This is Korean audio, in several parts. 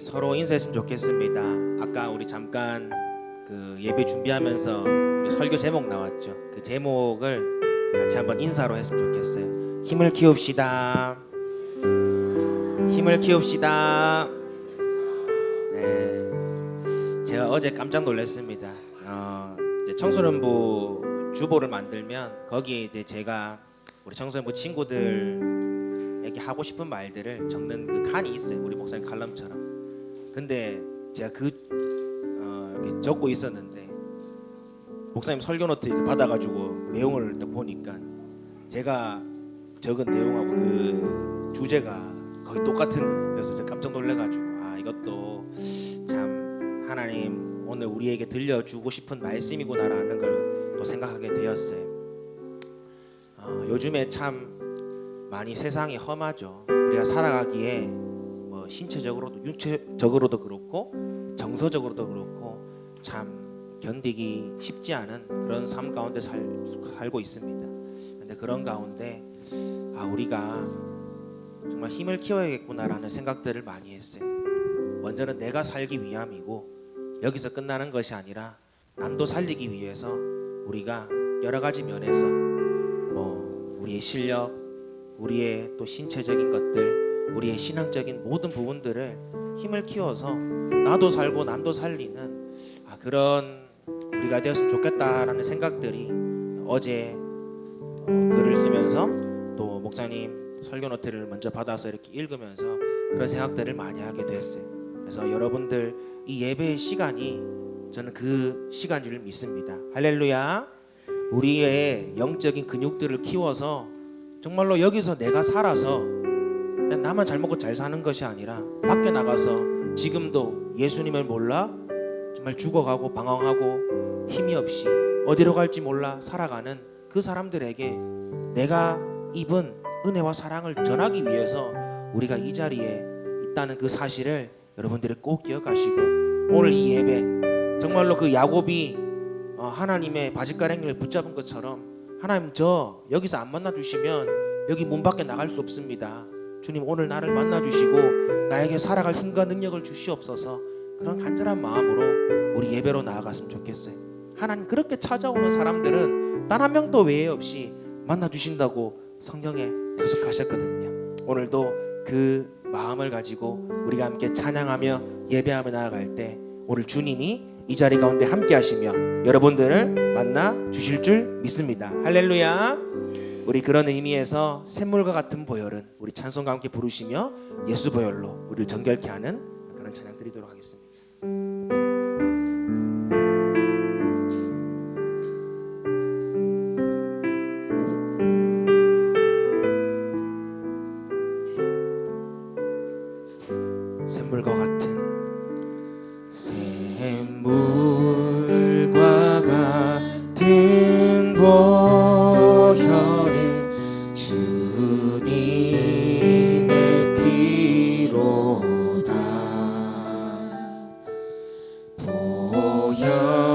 서로 인사했으면 좋겠습니다. 아까 우리 잠깐 그 예배 준비하면서 우리 설교 제목 나왔죠. 그 제목을 같이 한번 인사로 했으면 좋겠어요. 힘을 키웁시다. 힘을 키웁시다. 네, 제가 어제 깜짝 놀랐습니다. 이제 청소년부 주보를 만들면 거기에 이제 제가 우리 청소년부 친구들에게 하고 싶은 말들을 적는 그 칸이 있어요. 우리 목사님 칼럼처럼. 근데 제가 이렇게 적고 있었는데 목사님 설교 노트 이제 받아가지고 내용을 딱 보니까 제가 적은 내용하고 그 주제가 거의 똑같은 거예요. 그래서 제가 깜짝 놀래가지고 이것도 참 하나님 오늘 우리에게 들려주고 싶은 말씀이구나라는 걸 또 생각하게 되었어요. 요즘에 참 많이 세상이 험하죠. 우리가 살아가기에 뭐 신체적으로도 육체적으로도 그렇고 정서적으로도 그렇고 참 견디기 쉽지 않은 그런 삶 가운데 살고 있습니다. 근데 그런 가운데 우리가 정말 힘을 키워야겠구나라는 생각들을 많이 했어요. 먼저는 내가 살기 위함이고 여기서 끝나는 것이 아니라 남도 살리기 위해서 우리가 여러 가지 면에서 뭐 우리의 실력, 우리의 또 신체적인 것들, 우리의 신앙적인 모든 부분들을 힘을 키워서 나도 살고 남도 살리는 그런 우리가 되었으면 좋겠다라는 생각들이 어제 글을 쓰면서 또 목사님 설교 노트를 먼저 받아서 이렇게 읽으면서 그런 생각들을 많이 하게 됐어요. 그래서 여러분들 이 예배의 시간이 저는 그 시간인 줄 믿습니다. 할렐루야. 우리의 영적인 근육들을 키워서 정말로 여기서 내가 살아서 그냥 나만 잘 먹고 잘 사는 것이 아니라 밖에 나가서 지금도 예수님을 몰라 정말 죽어가고 방황하고 힘이 없이 어디로 갈지 몰라 살아가는 그 사람들에게 내가 입은 은혜와 사랑을 전하기 위해서 우리가 이 자리에 있다는 그 사실을 여러분들이 꼭 기억하시고 오늘 이 예배 정말로 그 야곱이 하나님의 바짓가랑이를 붙잡은 것처럼 하나님 저 여기서 안 만나주시면 여기 문 밖에 나갈 수 없습니다. 주님 오늘 나를 만나주시고 나에게 살아갈 힘과 능력을 주시옵소서. 그런 간절한 마음으로 우리 예배로 나아갔으면 좋겠어요. 하나님 그렇게 찾아오는 사람들은 단 한 명도 외에 없이 만나주신다고 성경에 약속하셨거든요. 오늘도 그 마음을 가지고 우리가 함께 찬양하며 예배하며 나아갈 때 오늘 주님이 이 자리 가운데 함께 하시며 여러분들을 만나 주실 줄 믿습니다. 할렐루야. 우리 그런 의미에서 샘물과 같은 보혈은 우리 찬송과 함께 부르시며 예수 보혈로 우리를 정결케 하는 그런 찬양 드리도록 하겠습니다. 샘물과 같은 보혈은 주님의 피로다.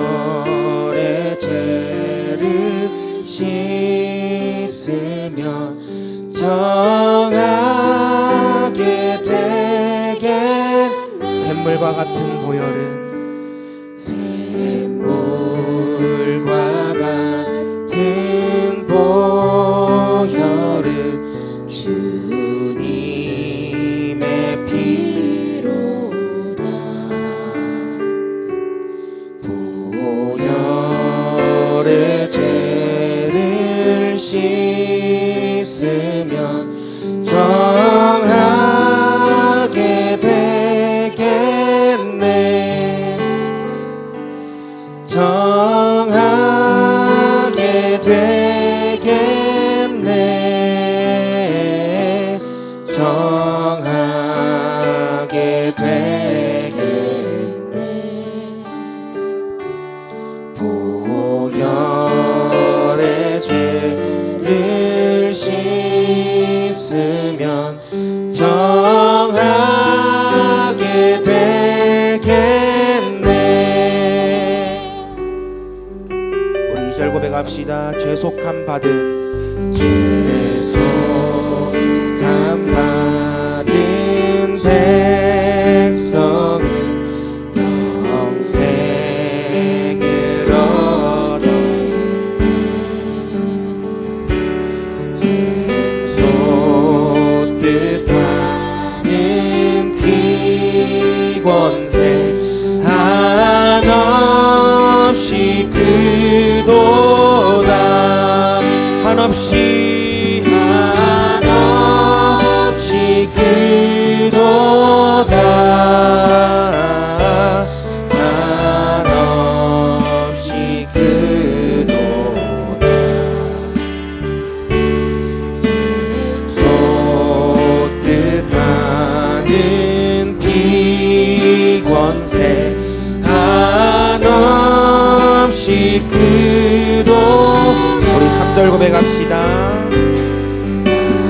보혈의 죄를 씻으면 정하게 되겠네. 샘물과 같은 보혈은 샘물과 같은 보혈은 주님의 피로다. 보혈의 죄를 씻으면 정하게 되겠네. 정하게 되겠네. 정하게 되겠네. 보혈의 죄를 씻으면 정하게 되겠네. 우리 2절 고백합시다. 죄속함 받은 죄속함 받은 백성 그도다 한없이 그도다 솟듯 하는 비권세 한없이 그도 우리 3절 고백합시다.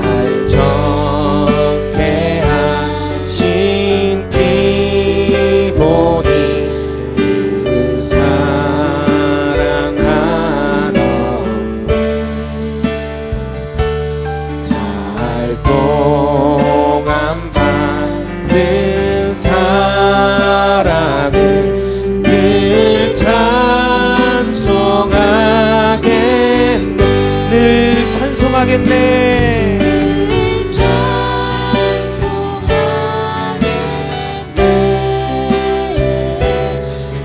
날 적게 하신 피 보니 그 사랑 한없네 살 동안 받는 사랑을 늘 찬송하겠네 늘 찬송하겠네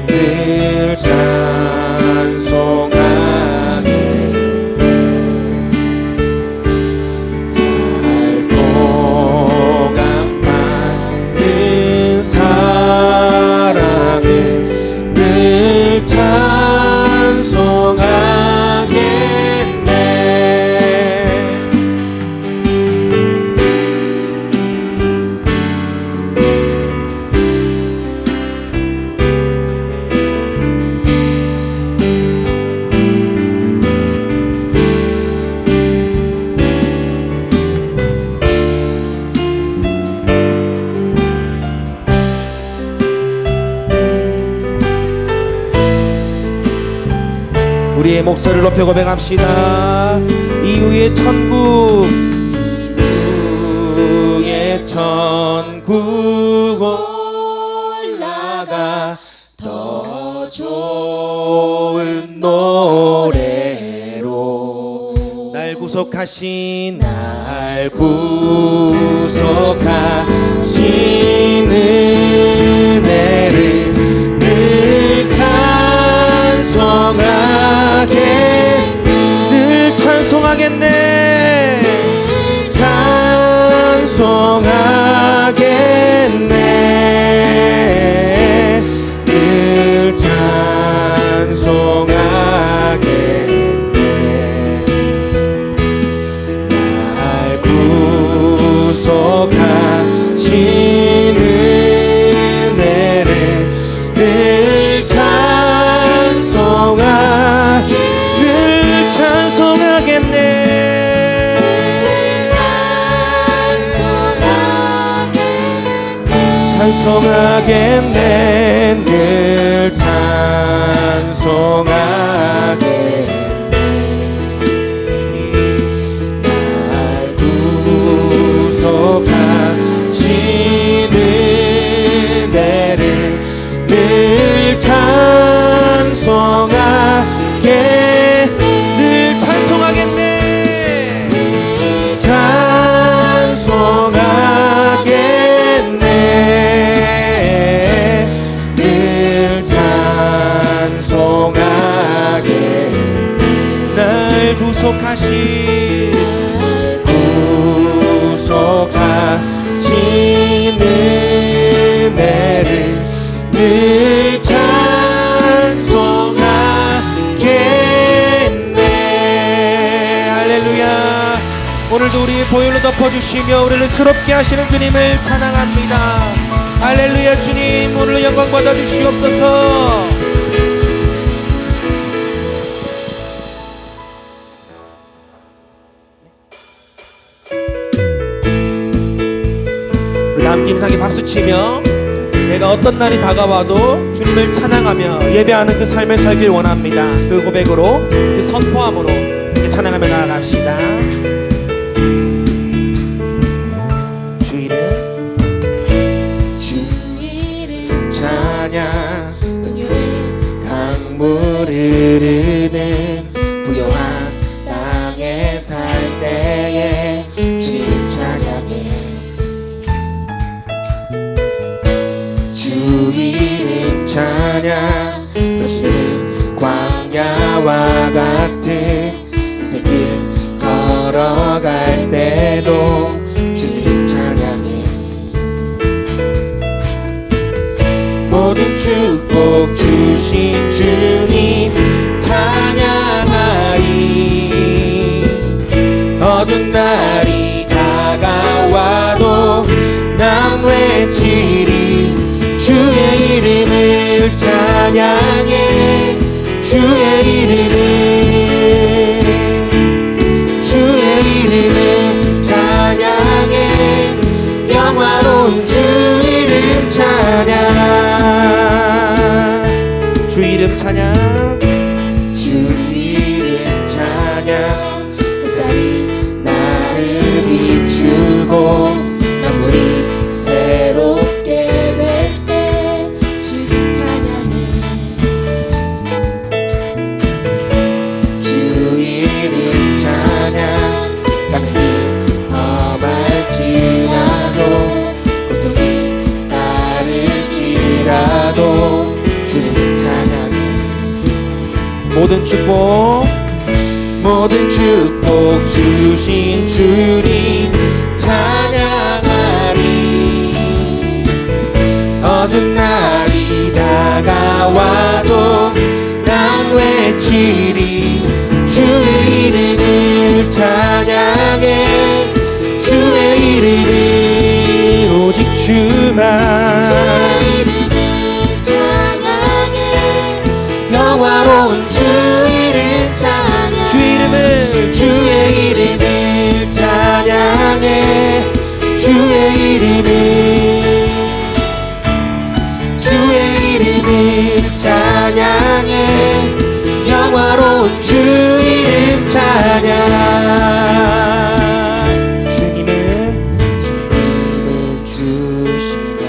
늘 찬송하겠네 살 동안 받는 사랑을 늘 찬송하겠네 우리의 목소리를 높여 고백합시다. 이후에 천국 이후에 천국 올라가 더 좋은 노래로 날 구속하신 은혜를 늘 찬송하겠네 찬송하겠네 늘 찬송하겠네 날 구속하신 은혜를 늘 찬송하겠네 늘 찬송하겠네 날 구속하신 은혜를 늘 찬송하겠네 늘 찬송하겠네 찬송하겠네 늘 찬송하겠네 날 구속하신 은혜를 늘 찬송하겠네 할렐루야 오늘도 우리의 보혈로 덮어주시며 우리를 새롭게 하시는 주님을 찬양합니다 할렐루야 주님 오늘도 영광 받아주시옵소서 우리 함께 힘차게 박수치며 내가 어떤 날이 다가와도 주님을 찬양하며 예배하는 그 삶을 살길 원합니다. 그 고백으로 그 선포함으로 찬양하며 나아갑시다. 주일은 찬양 강물 흐르는 부요한 땅에 살 때에 주님 찬양해 주일은 찬양 펼치는 광야와 같은 인생길 걸어갈 때도 주님 찬양 축복 주신 주님 찬양하리. 어두운 날이 다가와도 난 외치리. 주의 이름을 찬양해. 주의 이름을 찬양해. 영화로운 주 이름 찬양. 주 이름 찬양. 주 이름 찬양. 햇살이 나를 비추고 만물이 새롭게 될 때 주 이름 찬양해. 주 이름 찬양. 가는 길 험할지라도 고통이 따를지라도 주님 찬양해. 모든 축복 주신 주님 찬양하리. 어두운 날이 다가와도 난 외치리. 주의 이름을 찬양해. 주의 이름을 오직 주만. 주의 이름을 찬양해. 영화로운 주 이름 찬양. 주의 이름을 찬양해. 주의 이름을 찬양해. 영화로운 주 이름 찬양. 주님은 주시며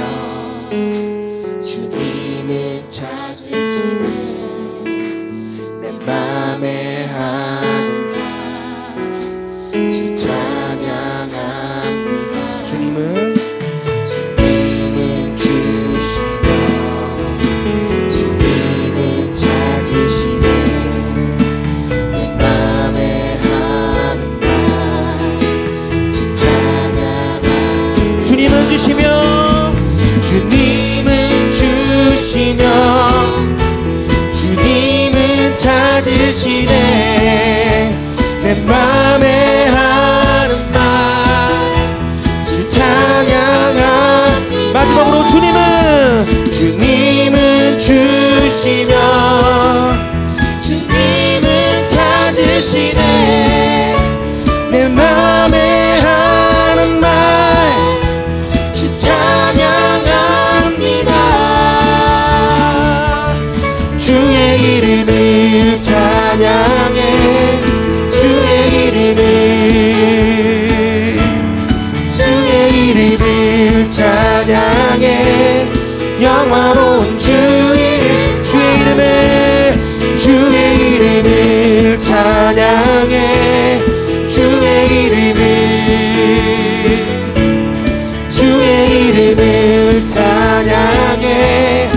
주님은 찾으시네. 내 맘에 하는 말 주 찬양합니다. 주님은 주시며 주님은 찾으시네. 내 맘에 하는 말 주 찬양합니다. 주님은 주시며 주님은 찾으시네. 내 맘에 하는 말 주 찬양합니다. 마지막으로 주님은 주시며 주님은 찾으시네. 내 맘에 하는 말 주 찬양합니다. 주의 이름을 찬양해. 주의 이름을 찬양해. 영화로운 주의 이름을 찬양해. 주의 이름을 찬양해.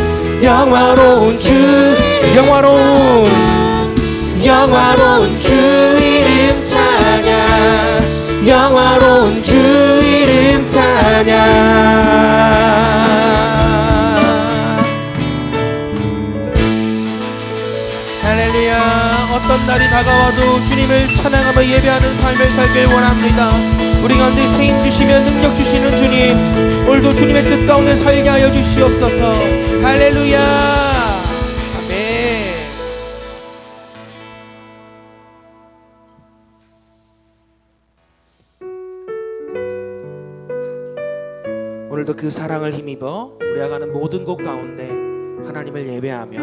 영화로운 주 이름 찬양. 영화로운 주 이름 찬양. 할렐루야. 어떤 날이 다가와도 주님을 찬양하며 예배하는 삶을 살길 원합니다. 우리 가운데 세임 주시며 능력 주시는 주님, 오늘도 주님의 뜻 가운데 살게 하여 주시옵소서. 할렐루야. 아멘. 오늘도 그 사랑을 힘입어 우리가 가는 모든 곳 가운데 하나님을 예배하며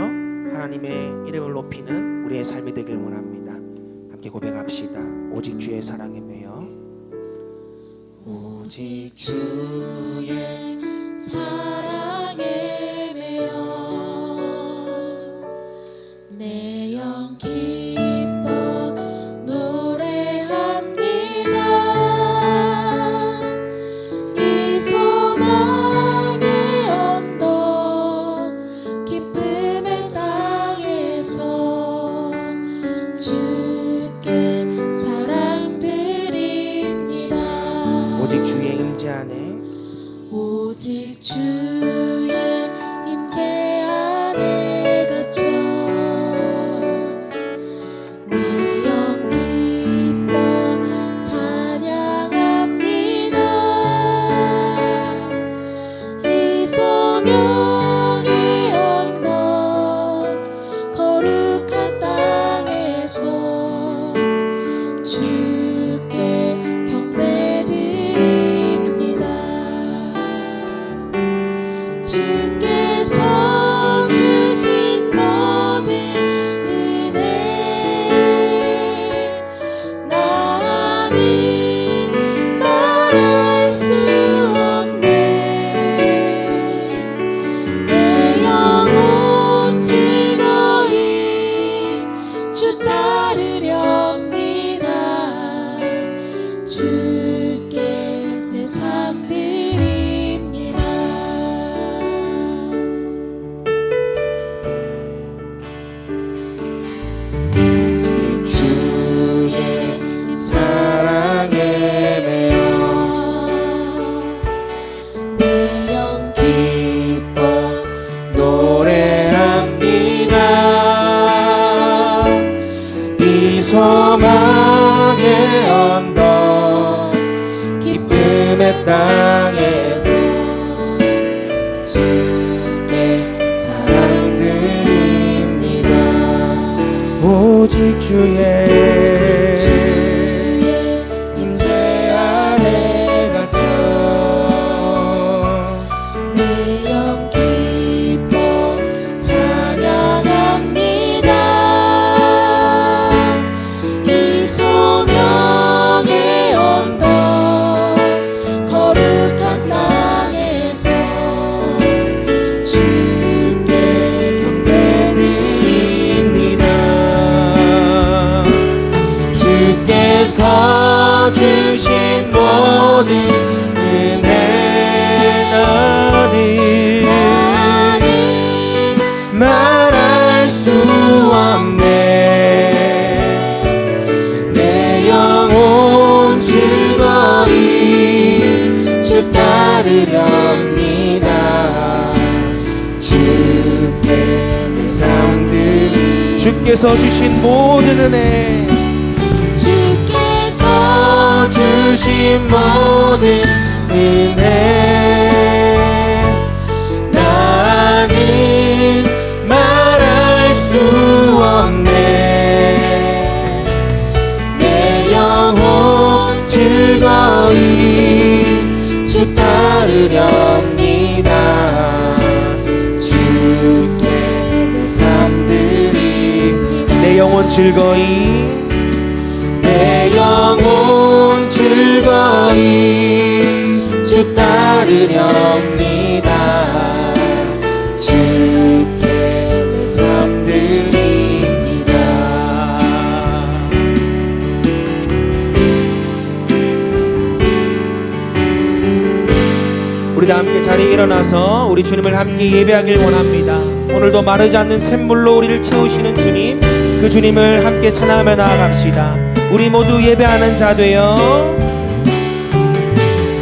하나님의 이름을 높이는 우리의 삶이 되길 원합니다. 함께 고백합시다. 오직 주의 사랑에 매여. 오직 주의 사랑에 매여 내 영 기뻐 노래합니다. 이 소망의 언덕 기쁨의 땅에서 주께 사랑드립니다. 오직 주의 임재 안에 오직 주의 임재 안에 주께서 주신 모든 은혜 나는 말할 수 없네. 내 영혼 즐거이 주 따르렵니다. 주께 내 삶 드립니다. 주의 사랑에 매여 내 영 기뻐 노래합니다. 이 소망의 언덕 기쁨의 땅에서 주께 사랑 드립니다. 오직 주의 임재 아래 갇혀 내 영 기뻐 찬양합니다. 이 소명의 언덕 거룩한 땅에서 주께 경배드립니다. 주께서 주신 모든 은혜 나는 말할 수 없네. 내 영혼 즐거이 주 따르렵니다. 주께 내 삶 드립니다. 주께서 주신 모든 은혜 주께서 주신 모든 은혜 나는 말할 수 없네. 내 영혼 즐거이 주 따르렵니다. 주께 내 삶 드립니다. 내 영혼 즐거이 내 영혼 즐거이 주 따르렵니다. 주께 내 삶 드립니다. 우리 다 함께 자리에 일어나서 우리 주님을 함께 예배하길 원합니다. 오늘도 마르지 않는 샘물로 우리를 채우시는 주님, 그 주님을 함께 찬양하며 나아갑시다. 우리 모두 예배하는 자 되어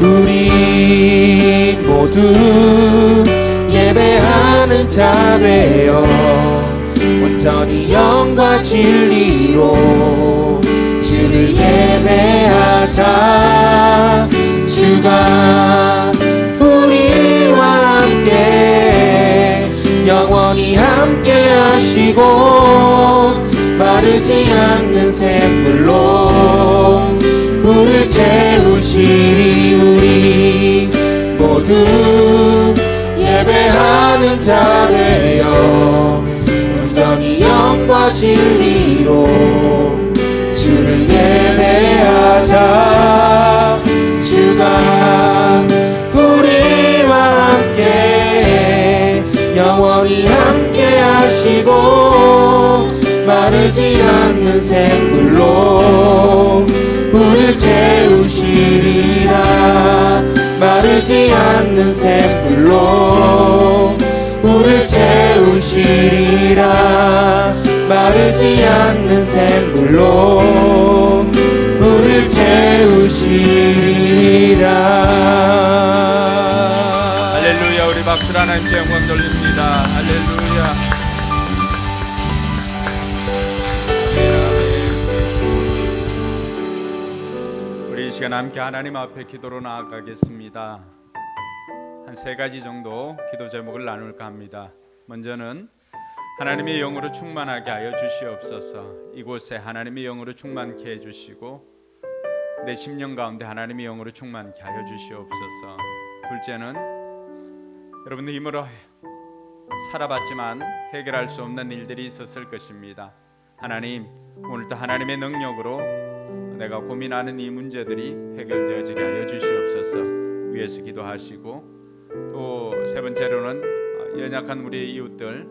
우리 모두 예배하는 자 되어 온전히 영과 진리로 주를 예배하자. 주가 우리와 함께 영원히 함께 하시고 마르지 않는 샘물로 물을 채우시리. 우리 모두 예배하는 자 되어 온전히 영과 진리로 주를 예배하자. 주가 우리와 함께 영원히 함께 하시고 마르지 않는 샘물로 물을 채우시리라. 마르지 않는 샘물로 물을 채우시리라. 마르지 않는 샘물로 물을 채우시리라. 할렐루야. 우리 박수로 하나님께 영광 돌립니다. 할렐루야. 우리 이 시간 함께 하나님 앞에 기도로 나아가겠습니다. 한 세 가지 정도 기도 제목을 나눌까 합니다. 먼저는 하나님의 영으로 충만하게 하여 주시옵소서. 이곳에 하나님의 영으로 충만케 해주시고 내 심령 가운데 하나님의 영으로 충만케 하여 주시옵소서. 둘째는 여러분들 힘으로 살아봤지만 해결할 수 없는 일들이 있었을 것입니다. 하나님, 오늘도 하나님의 능력으로 내가 고민하는 이 문제들이 해결되어지게 하여 주시옵소서. 위에서 기도하시고, 또 세 번째로는 연약한 우리 이웃들,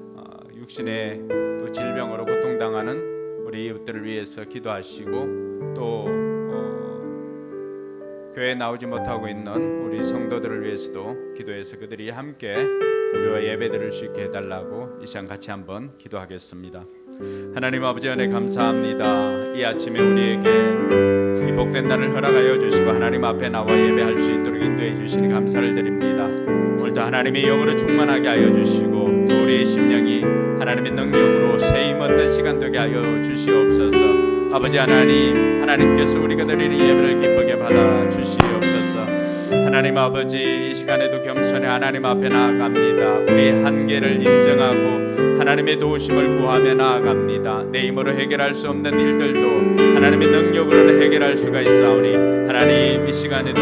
육신의 또 질병으로 고통당하는 우리 이웃들을 위해서 기도하시고, 또 교회에 나오지 못하고 있는 우리 성도들을 위해서도 기도해서 그들이 함께 우리와 예배드릴 수 있게 해달라고 이 시간 같이 한번 기도하겠습니다. 하나님 아버지, 은혜 감사합니다. 이 아침에 우리에게 이 복된 날을 허락하여 주시고 하나님 앞에 나와 예배할 수 있도록 인도해 주시니 감사를 드립니다. 오늘도 하나님의 영으로 충만하게 하여 주시고, 또 우리의 심령이 하나님의 능력으로 새 힘 얻는 시간 되게 하여 주시옵소서. 아버지 하나님, 하나님께서 우리가 드리는 예배를 기쁘게 받아 주시옵소서. 하나님 아버지, 이 시간에도 겸손히 하나님 앞에 나아갑니다. 우리의 한계를 인정하고 하나님의 도우심을 구하며 나아갑니다. 내 힘으로 해결할 수 없는 일들도 하나님의 능력으로는 해결할 수가 있사오니, 하나님 이 시간에도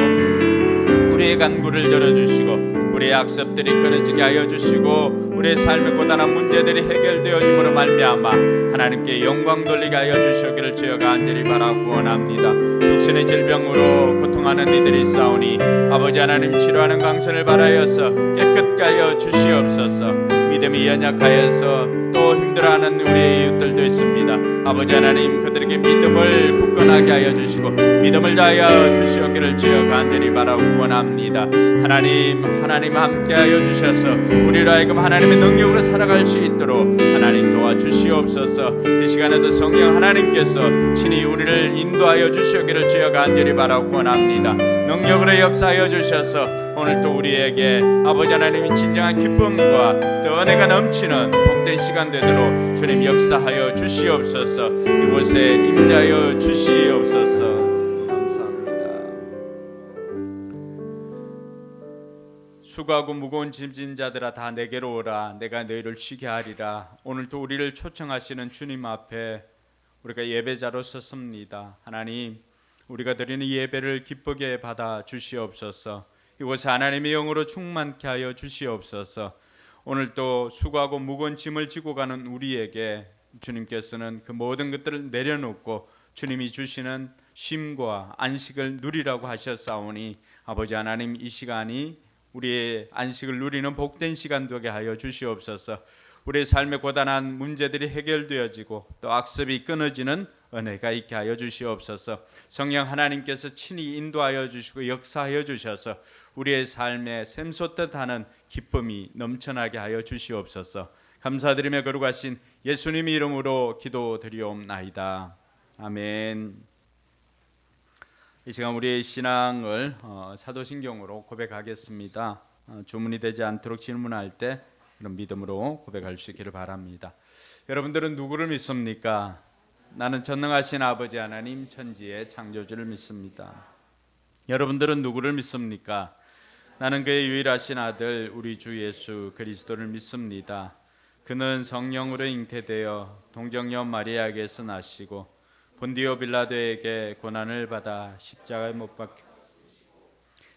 우리의 간구를 들어주시고 우리의 악습들이 끊어지게 하여 주시고, 우리의 삶의 고단한 문제들이 해결되어짐으로 말미암아 하나님께 영광 돌리게 하여 주시기를 주여 간절히 바라고 원합니다. 육신의 질병으로 고통하는 이들이 있사오니 아버지 하나님, 치료하는 강선을 바라여서 깨끗게 하여 주시옵소서. 믿음이 연약하여서 또 힘들어하는 우리의 이웃들도 있습니다. 아버지 하나님, 그들에게 믿음을 굳건하게 하여 주시고 믿음을 다하여 주시옵기를 주여 간절히 바라고 원합니다. 하나님 함께하여 주셔서 우리로 하여금 하나님의 능력으로 살아갈 수 있도록 하나님 도와주시옵소서. 이 시간에도 성령 하나님께서 친히 우리를 인도하여 주시옵기를 주여 간절히 바라고 원합니다. 능력으로 역사하여 주셔서 오늘 또 우리에게 아버지 하나님이 진정한 기쁨과 또 은혜가 넘치는 복된 시간 되도록 주님 역사하여 주시옵소서. 이곳에 임자하여 주시옵소서. 감사합니다. 수고하고 무거운 짐진 자들아 다 내게로 오라. 내가 너희를 쉬게 하리라. 오늘도 우리를 초청하시는 주님 앞에 우리가 예배자로 섰습니다. 하나님, 우리가 드리는 예배를 기쁘게 받아 주시옵소서. 이곳에 하나님의 영으로 충만케 하여 주시옵소서. 오늘도 수고하고 무거운 짐을 지고 가는 우리에게 주님께서는 그 모든 것들을 내려놓고 주님이 주시는 쉼과 안식을 누리라고 하셨사오니, 아버지 하나님, 이 시간이 우리의 안식을 누리는 복된 시간 되게 하여 주시옵소서. 우리의 삶의 고단한 문제들이 해결되어지고 또 악습이 끊어지는 은혜가 있게 하여 주시옵소서. 성령 하나님께서 친히 인도하여 주시고 역사하여 주셔서 우리의 삶에 샘솟듯하는 기쁨이 넘쳐나게 하여 주시옵소서. 감사드리며 거룩하신 예수님의 이름으로 기도드리옵나이다. 아멘. 이 시간 우리의 신앙을 사도신경으로 고백하겠습니다. 주문이 되지 않도록 질문할 때 그런 믿음으로 고백할 수 있기를 바랍니다. 여러분들은 누구를 믿습니까? 나는 전능하신 아버지 하나님, 천지의 창조주를 믿습니다. 여러분들은 누구를 믿습니까? 나는 그의 유일하신 아들 우리 주 예수 그리스도를 믿습니다. 그는 성령으로 잉태되어 동정녀 마리아에게서 나시고 본디오 빌라도에게 고난을 받아 십자가에 못 박혀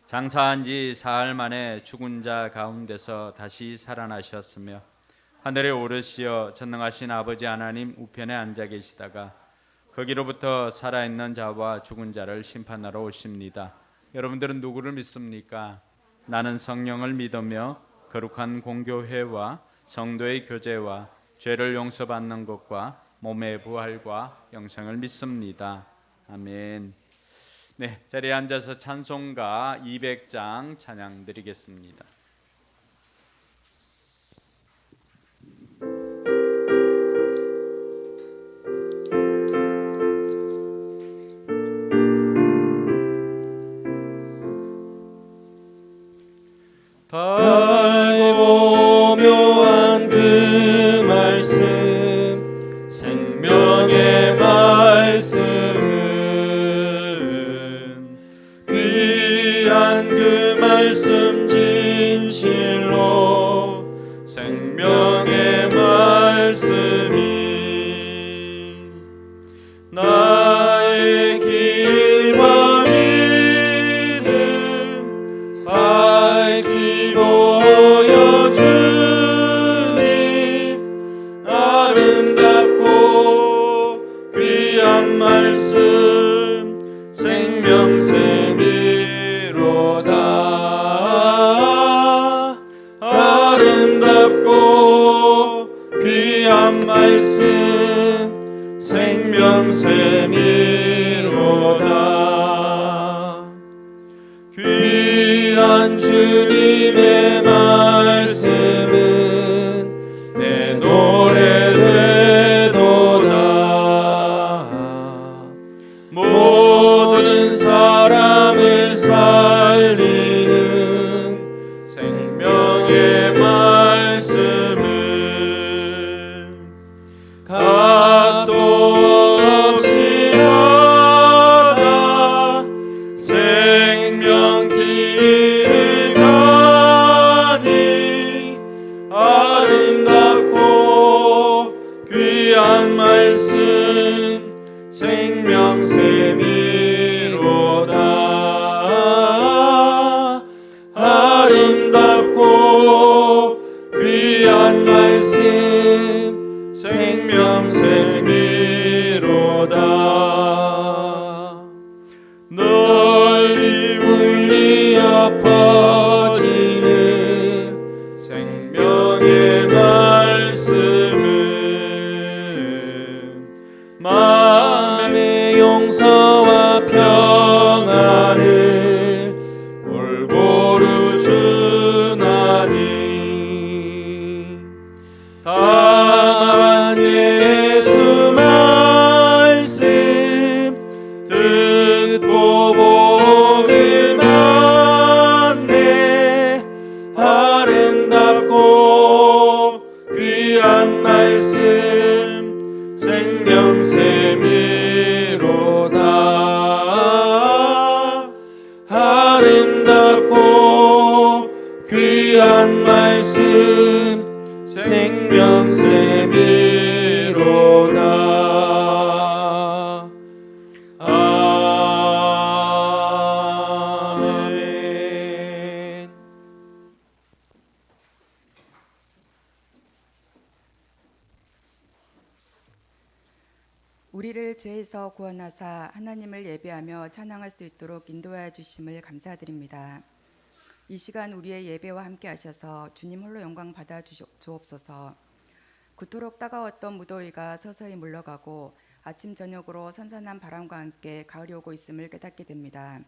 장사한 지 사흘 만에 죽은 자 가운데서 다시 살아나셨으며 하늘에 오르시어 전능하신 아버지 하나님 우편에 앉아 계시다가 거기로부터 살아있는 자와 죽은 자를 심판하러 오십니다. 여러분들은 누구를 믿습니까? 나는 성령을 믿으며 거룩한 공교회와 성도의 교제와 죄를 용서받는 것과 몸의 부활과 영생을 믿습니다. 아멘. 네, 자리에 앉아서 찬송가 200장 찬양 드리겠습니다. 달고 묘한 그 말씀 생명의 말씀은 귀한 그 말씀 진실로 생명의 말씀이 나의 길과 믿음 밝히고 주님의 말씀은 내 노래 되도다. 모든 사람을 살리는 생명의 말씀은 갓도 없이 나다 생명 길을 가니 아름답고 귀한 말씀 생명샘이로다. 아름답고 귀한 말씀 생명샘이로다. 널리 울리어 퍼지는 생명의 말씀은 마음의 용서와 평안을 골고루 주나니 다만 예수 말씀 듣고 복을 받네. 아름답고 귀한 말씀 생명샘이로다. 아름답고 귀한 말씀 생명샘이로다. 아멘. 우리를 죄에서 구원하사 하나님을 예배하며 찬양할 수 있도록 인도하여 주심을 감사드립니다. 이 시간 우리의 예배와 함께 하셔서 주님 홀로 영광 받아 주옵소서. 그토록 따가웠던 무더위가 서서히 물러가고 아침 저녁으로 선선한 바람과 함께 가을이 오고 있음을 깨닫게 됩니다.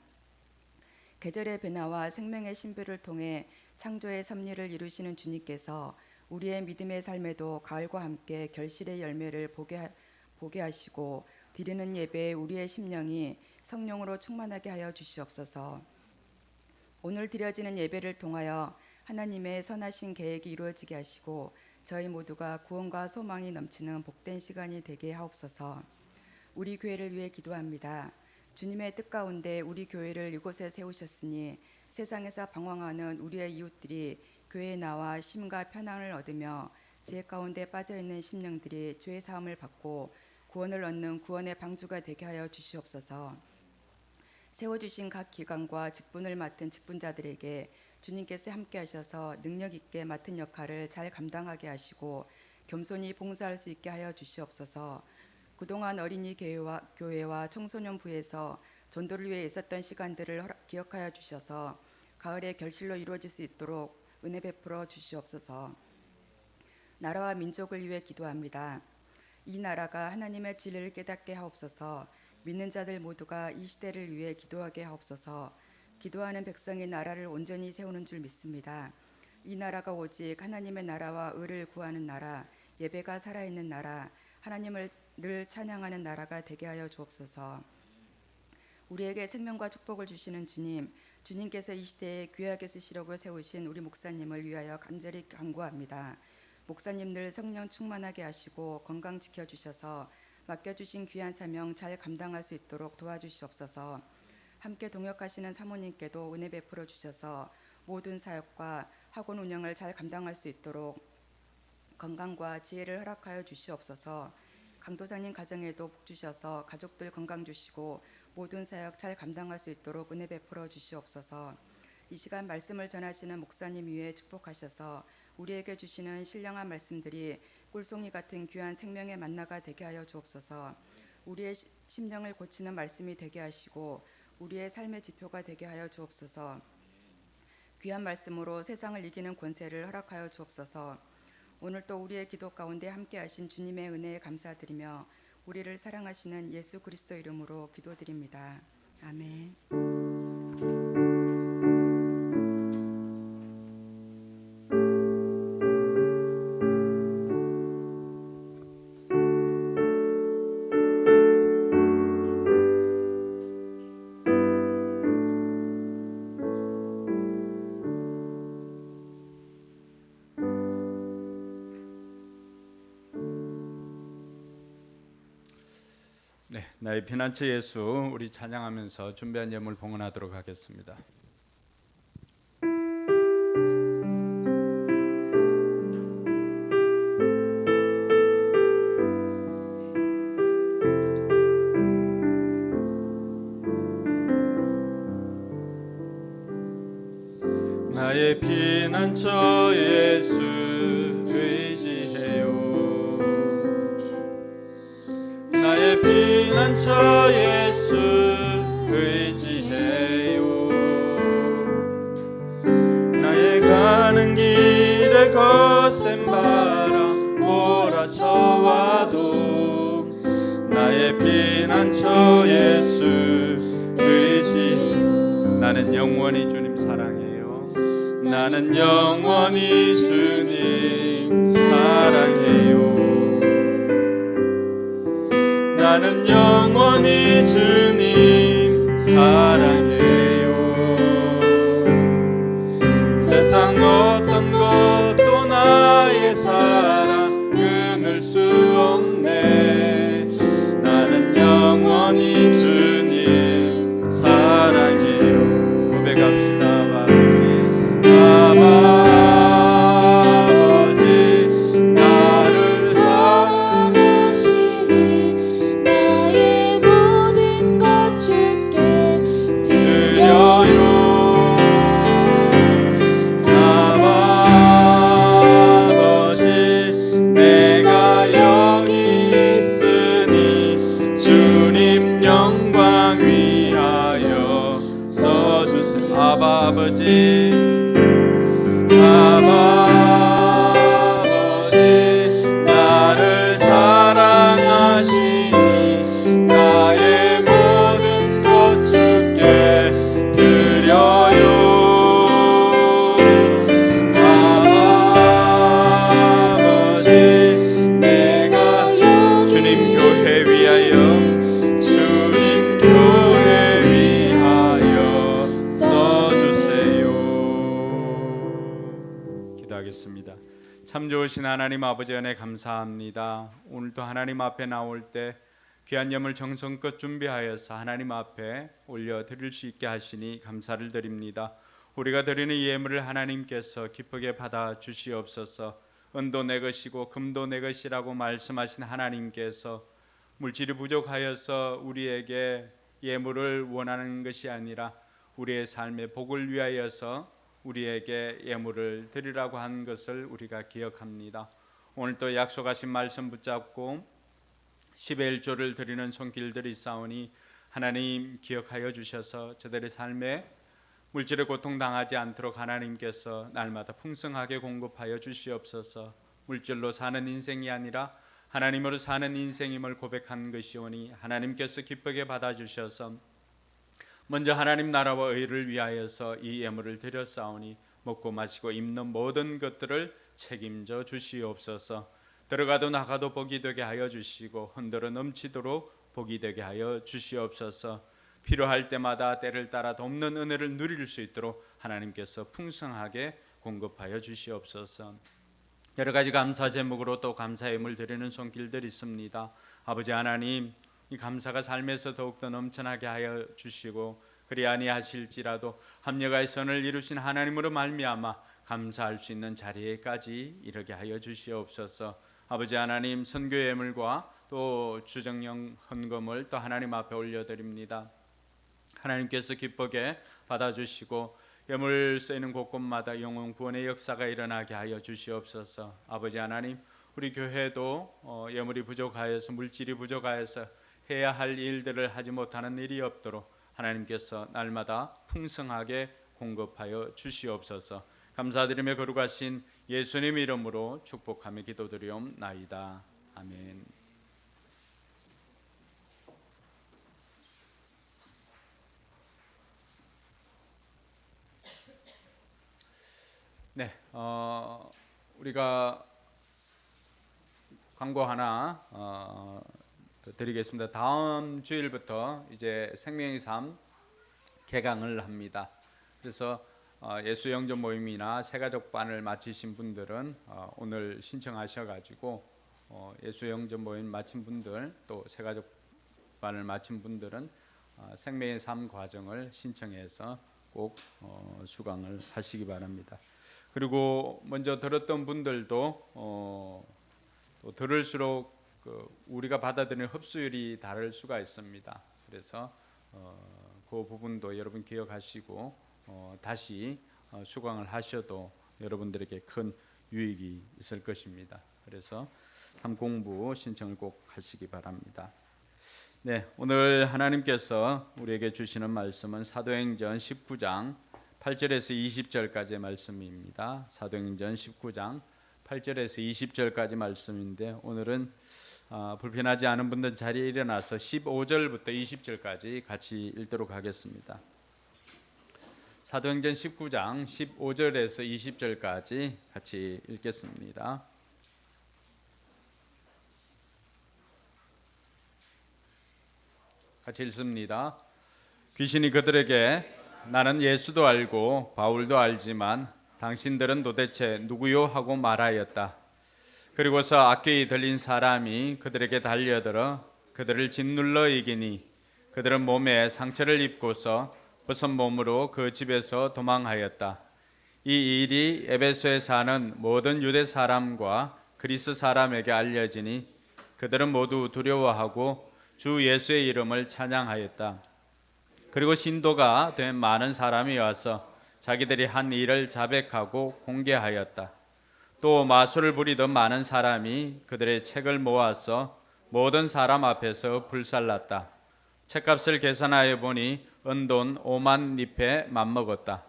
계절의 변화와 생명의 신비를 통해 창조의 섭리를 이루시는 주님께서 우리의 믿음의 삶에도 가을과 함께 결실의 열매를 보게 하시고 드리는 예배에 우리의 심령이 성령으로 충만하게 하여 주시옵소서. 오늘 드려지는 예배를 통하여 하나님의 선하신 계획이 이루어지게 하시고 저희 모두가 구원과 소망이 넘치는 복된 시간이 되게 하옵소서. 우리 교회를 위해 기도합니다. 주님의 뜻 가운데 우리 교회를 이곳에 세우셨으니 세상에서 방황하는 우리의 이웃들이 교회에 나와 쉼과 편안을 얻으며 죄 가운데 빠져있는 심령들이 죄의 사함을 받고 구원을 얻는 구원의 방주가 되게 하여 주시옵소서. 세워주신 각 기관과 직분을 맡은 직분자들에게 주님께서 함께 하셔서 능력 있게 맡은 역할을 잘 감당하게 하시고 겸손히 봉사할 수 있게 하여 주시옵소서. 그동안 어린이 교회와 청소년부에서 전도를 위해 있었던 시간들을 기억하여 주셔서 가을의 결실로 이루어질 수 있도록 은혜 베풀어 주시옵소서. 나라와 민족을 위해 기도합니다. 이 나라가 하나님의 진리를 깨닫게 하옵소서. 믿는 자들 모두가 이 시대를 위해 기도하게 하옵소서. 기도하는 백성이 나라를 온전히 세우는 줄 믿습니다. 이 나라가 오직 하나님의 나라와 의를 구하는 나라, 예배가 살아있는 나라, 하나님을 늘 찬양하는 나라가 되게 하여 주옵소서. 우리에게 생명과 축복을 주시는 주님, 주님께서 이 시대에 귀하게 쓰시려고 세우신 우리 목사님을 위하여 간절히 간구합니다. 목사님 늘 성령 충만하게 하시고 건강 지켜주셔서 맡겨주신 귀한 사명 잘 감당할 수 있도록 도와주시옵소서. 함께 동역하시는 사모님께도 은혜 베풀어 주셔서 모든 사역과 학원 운영을 잘 감당할 수 있도록 건강과 지혜를 허락하여 주시옵소서. 강도사님 가정에도 복 주셔서 가족들 건강 주시고 모든 사역 잘 감당할 수 있도록 은혜 베풀어 주시옵소서. 이 시간 말씀을 전하시는 목사님 위에 축복하셔서 우리에게 주시는 신령한 말씀들이 꿀송이 같은 귀한 생명의 만나가 되게 하여 주옵소서. 우리의 심령을 고치는 말씀이 되게 하시고 우리의 삶의 지표가 되게 하여 주옵소서. 귀한 말씀으로 세상을 이기는 권세를 허락하여 주옵소서. 오늘 또 우리의 기도 가운데 함께 하신 주님의 은혜에 감사드리며 우리를 사랑하시는 예수 그리스도 이름으로 기도드립니다. 아멘. 네, 나의 피난처 예수 우리 찬양하면서 준비한 예물 봉헌하도록 하겠습니다. 나의 피난처 예수 의지해요. 나의 피난처 예수 의지해요. 나의 가는 길에 거센 바람 몰아쳐와도 나의 피난처 예수 의지해요. 나는 영원히 주님 사랑해요. 나는 영원히 주님 사랑해요. 나는 영원히 주님 사랑해요. 세상 어떤 것도 나의 사랑 끊을 수 없네. 나는 영원히 주님 사랑해요. 고백합시다. 아버지 나를 사랑하시니 나의 모든 것 주께 드려요. 아버지 내가 여기 있으니 주님 영광 위하여 써주세요. 아버지 나를 사랑하시니 나의 모든 것 주께 드려요. 아버지 내가 여기 주님 교회 위하여 주님 교회 위하여 써주세요. 기도하겠습니다. 참 좋으신 하나님 아버지 은혜 감사합니다. 오늘도 하나님 앞에 나올 때 귀한 예물 정성껏 준비하여서 하나님 앞에 올려드릴 수 있게 하시니 감사를 드립니다. 우리가 드리는 예물을 하나님께서 기쁘게 받아 주시옵소서. 은도 내 것이고 금도 내 것이라고 말씀하신 하나님께서 물질이 부족하여서 우리에게 예물을 원하는 것이 아니라 우리의 삶의 복을 위하여서 우리에게 예물을 드리라고 한 것을 우리가 기억합니다. 오늘 또 약속하신 말씀 붙잡고 10의 1조를 드리는 손길들이 있사오니 하나님 기억하여 주셔서 저들의 삶에 물질의 고통당하지 않도록 하나님께서 날마다 풍성하게 공급하여 주시옵소서. 물질로 사는 인생이 아니라 하나님으로 사는 인생임을 고백한 것이오니 하나님께서 기쁘게 받아주셔서 먼저 하나님 나라와 의를 위하여서 이 예물을 드렸사오니 먹고 마시고 입는 모든 것들을 책임져 주시옵소서. 들어가도 나가도 복이 되게 하여 주시고 흔들어 넘치도록 복이 되게 하여 주시옵소서. 필요할 때마다 때를 따라 돕는 은혜를 누릴 수 있도록 하나님께서 풍성하게 공급하여 주시옵소서. 여러 가지 감사 제목으로 또 감사 예물 드리는 손길들이 있습니다. 아버지 하나님, 이 감사가 삶에서 더욱더 넘쳐나게 하여 주시고 그리 아니하실지라도 합력하여 선을 이루신 하나님으로 말미암아 감사할 수 있는 자리에까지 이르게 하여 주시옵소서. 아버지 하나님, 선교 예물과 또 주정령 헌금을 또 하나님 앞에 올려드립니다. 하나님께서 기쁘게 받아주시고 예물 쓰이는 곳곳마다 영혼 구원의 역사가 일어나게 하여 주시옵소서. 아버지 하나님, 우리 교회도 예물이 부족하여서 물질이 부족하여서 해야 할 일들을 하지 못하는 일이 없도록 하나님께서 날마다 풍성하게 공급하여 주시옵소서. 감사드리며 거룩하신 예수님 이름으로 축복하며 기도드리옵나이다. 아멘. 네, 우리가 광고 하나 드리겠습니다. 다음 주일부터 이제 생명의 삶 개강을 합니다. 그래서 예수 영접 모임이나 새가족반을 마치신 분들은 오늘 신청하셔가지고 예수 영접 모임 마친 분들 또 새가족반 게시반을 마친 분들은 생명의 삶 과정을 신청해서 꼭 수강을 하시기 바랍니다. 그리고 먼저 들었던 분들도 또 들을수록 우리가 받아들이는 흡수율이 다를 수가 있습니다. 그래서 그 부분도 여러분 기억하시고 다시 수강을 하셔도 여러분들에게 큰 유익이 있을 것입니다. 그래서 삼공부 신청을 꼭 하시기 바랍니다. 네, 오늘 하나님께서 우리에게 주시는 말씀은 사도행전 19장 8절에서 20절까지의 말씀입니다. 사도행전 19장 8절에서 20절까지 말씀인데 오늘은 불편하지 않은 분들 자리에 일어나서 15절부터 20절까지 같이 읽도록 하겠습니다. 사도행전 19장 15절에서 20절까지 같이 읽겠습니다. 같이 읽습니다. 귀신이 그들에게 나는 예수도 알고 바울도 알지만 당신들은 도대체 누구요 하고 말하였다. 그리고서 악귀에 들린 사람이 그들에게 달려들어 그들을 짓눌러 이기니 그들은 몸에 상처를 입고서 벗은 몸으로 그 집에서 도망하였다. 이 일이 에베소에 사는 모든 유대 사람과 그리스 사람에게 알려지니 그들은 모두 두려워하고 주 예수의 이름을 찬양하였다. 그리고 신도가 된 많은 사람이 와서 자기들이 한 일을 자백하고 공개하였다. 또 마술을 부리던 많은 사람이 그들의 책을 모아서 모든 사람 앞에서 불살랐다. 책값을 계산하여 보니 은돈 5만 립에 맞먹었다.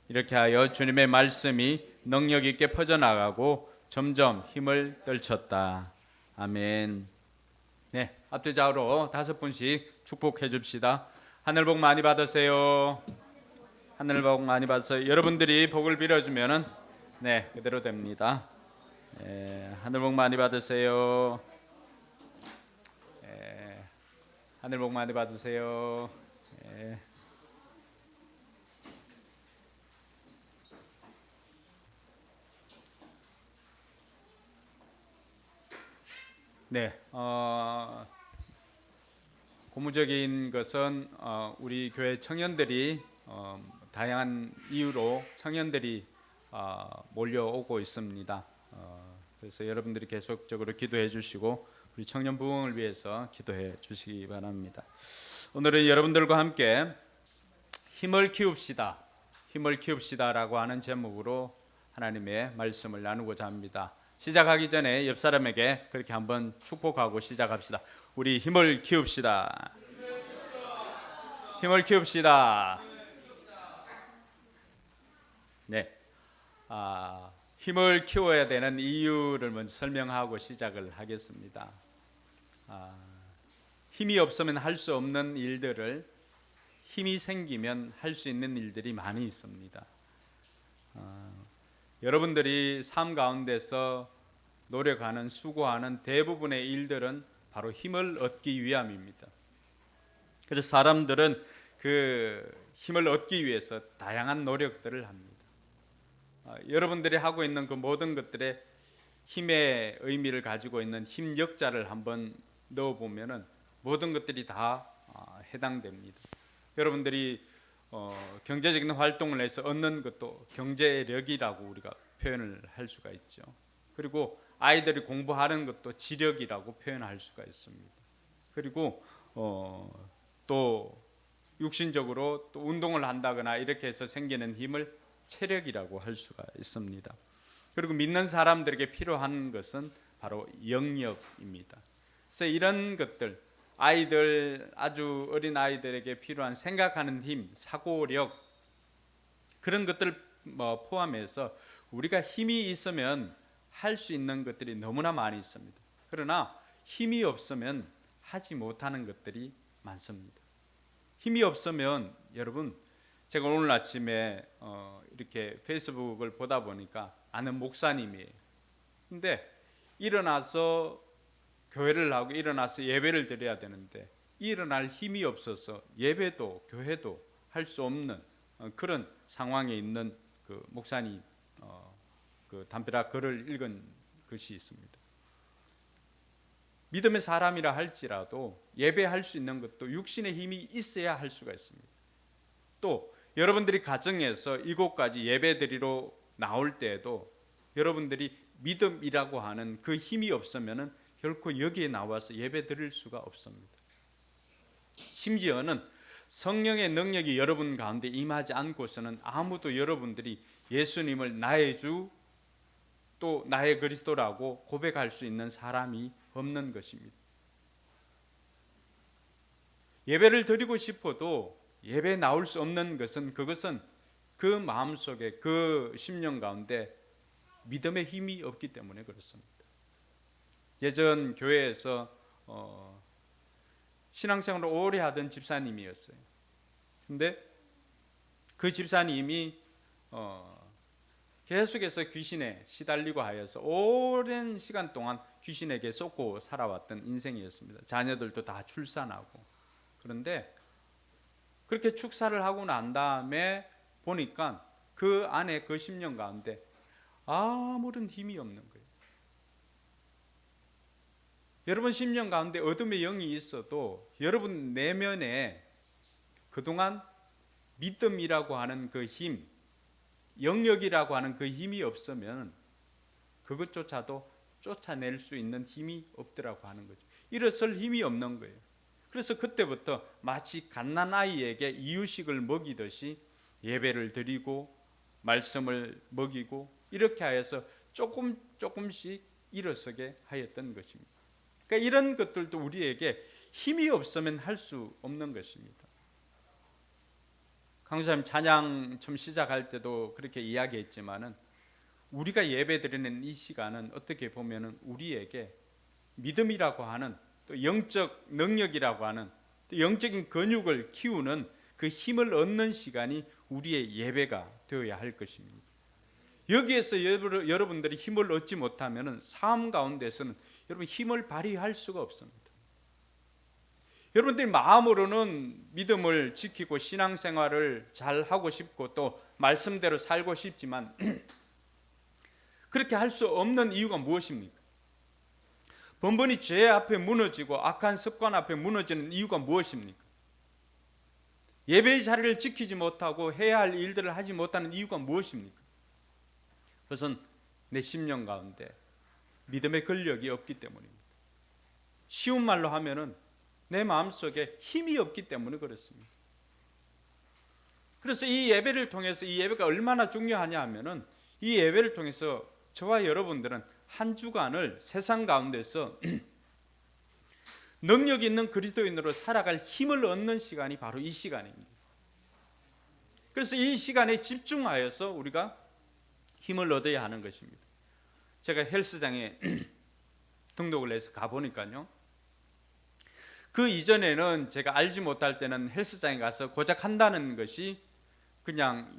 이렇게 하여 주님의 말씀이 능력 있게 퍼져나가고 점점 힘을 떨쳤다. 아멘. 네, 앞뒤 좌우로 5분씩 축복해 줍시다. 하늘 복 많이 받으세요. 하늘 복 많이 받으세요. 여러분들이 복을 빌어주면은 네, 그대로 됩니다. 하늘 복 많이 받으세요. 하늘 복 많이 받으세요. 네, 고무적인 것은 우리 교회 청년들이 다양한 이유로 청년들이 몰려오고 있습니다. 그래서 여러분들이 계속적으로 기도해 주시고 우리 청년 부흥을 위해서 기도해 주시기 바랍니다. 오늘은 여러분들과 함께 힘을 키웁시다, 힘을 키웁시다라고 하는 제목으로 하나님의 말씀을 나누고자 합니다. 시작하기 전에 옆 사람에게 그렇게 한번 축복하고 시작합시다. 우리 힘을 키웁시다. 힘을 키웁시다. 네, 힘을 키워야 되는 이유를 먼저 설명하고 시작을 하겠습니다. 힘이 없으면 할 수 없는 일들을 힘이 생기면 할 수 있는 일들이 많이 있습니다. 여러분들이 삶 가운데서 노력하는 수고하는 대부분의 일들은 바로 힘을 얻기 위함입니다. 그래서 사람들은 그 힘을 얻기 위해서 다양한 노력들을 합니다. 여러분들이 하고 있는 그 모든 것들에 힘의 의미를 가지고 있는 힘 역자를 한번 넣어보면은 모든 것들이 다 해당됩니다. 여러분들이 경제적인 활동을 해서 얻는 것도 경제력이라고 우리가 표현을 할 수가 있죠. 그리고 아이들이 공부하는 것도 지력이라고 표현할 수가 있습니다. 그리고 또 육신적으로 또 운동을 한다거나 이렇게 해서 생기는 힘을 체력이라고 할 수가 있습니다. 그리고 믿는 사람들에게 필요한 것은 바로 영역입니다. 그래서 이런 것들, 아이들, 아주 어린 아이들에게 필요한 생각하는 힘, 사고력, 그런 것들 포함해서 우리가 힘이 있으면 할 수 있는 것들이 너무나 많이 있습니다. 그러나 힘이 없으면 하지 못하는 것들이 많습니다. 힘이 없으면 여러분, 제가 오늘 아침에 이렇게 페이스북을 보다 보니까 아는 목사님이에요. 근데 일어나서 교회를 하고 일어나서 예배를 드려야 되는데 일어날 힘이 없어서 예배도 교회도 할 수 없는 그런 상황에 있는 그 목사님 그 담벼락 글을 읽은 것이 있습니다. 믿음의 사람이라 할지라도 예배할 수 있는 것도 육신의 힘이 있어야 할 수가 있습니다. 또 여러분들이 가정에서 이곳까지 예배드리러 나올 때에도 여러분들이 믿음이라고 하는 그 힘이 없으면 결코 여기에 나와서 예배드릴 수가 없습니다. 심지어는 성령의 능력이 여러분 가운데 임하지 않고서는 아무도 여러분들이 예수님을 나의 주 또 나의 그리스도라고 고백할 수 있는 사람이 없는 것입니다. 예배를 드리고 싶어도 예배에 나올 수 없는 것은 그것은 그 마음속에 그 심령 가운데 믿음의 힘이 없기 때문에 그렇습니다. 예전 교회에서 신앙생활을 오래 하던 집사님이었어요. 근데 그 집사님이 계속해서 귀신에 시달리고 하여서 오랜 시간 동안 귀신에게 쏟고 살아왔던 인생이었습니다. 자녀들도 다 출산하고. 그런데 그렇게 축사를 하고 난 다음에 보니까 그 안에 그 10년 가운데 아무런 힘이 없는 거예요. 여러분 10년 가운데 어둠의 영이 있어도 여러분 내면에 그동안 믿음이라고 하는 그 힘, 영역이라고 하는 그 힘이 없으면 그것조차도 쫓아낼 수 있는 힘이 없더라고 하는 거죠. 일어설 힘이 없는 거예요. 그래서 그때부터 마치 갓난아이에게 이유식을 먹이듯이 예배를 드리고 말씀을 먹이고 이렇게 하여서 조금씩 일어서게 하였던 것입니다. 그러니까 이런 것들도 우리에게 힘이 없으면 할 수 없는 것입니다. 강사님 찬양 처음 시작할 때도 그렇게 이야기했지만은 우리가 예배드리는 이 시간은 어떻게 보면은 우리에게 믿음이라고 하는 또 영적 능력이라고 하는 또 영적인 근육을 키우는 그 힘을 얻는 시간이 우리의 예배가 되어야 할 것입니다. 여기에서 여러분들이 힘을 얻지 못하면은 삶 가운데서는 여러분 힘을 발휘할 수가 없습니다. 여러분들이 마음으로는 믿음을 지키고 신앙생활을 잘 하고 싶고 또 말씀대로 살고 싶지만 그렇게 할 수 없는 이유가 무엇입니까? 번번이 죄 앞에 무너지고 악한 습관 앞에 무너지는 이유가 무엇입니까? 예배의 자리를 지키지 못하고 해야 할 일들을 하지 못하는 이유가 무엇입니까? 그것은 내 심령 가운데 믿음의 근력이 없기 때문입니다. 쉬운 말로 하면은 내 마음속에 힘이 없기 때문에 그렇습니다. 그래서 이 예배를 통해서 이 예배가 얼마나 중요하냐 하면은 이 예배를 통해서 저와 여러분들은 한 주간을 세상 가운데서 능력 있는 그리스도인으로 살아갈 힘을 얻는 시간이 바로 이 시간입니다. 그래서 이 시간에 집중하여서 우리가 힘을 얻어야 하는 것입니다. 제가 헬스장에 등록을 해서 가보니까요, 그 이전에는 제가 알지 못할 때는 헬스장에 가서 고작 한다는 것이 그냥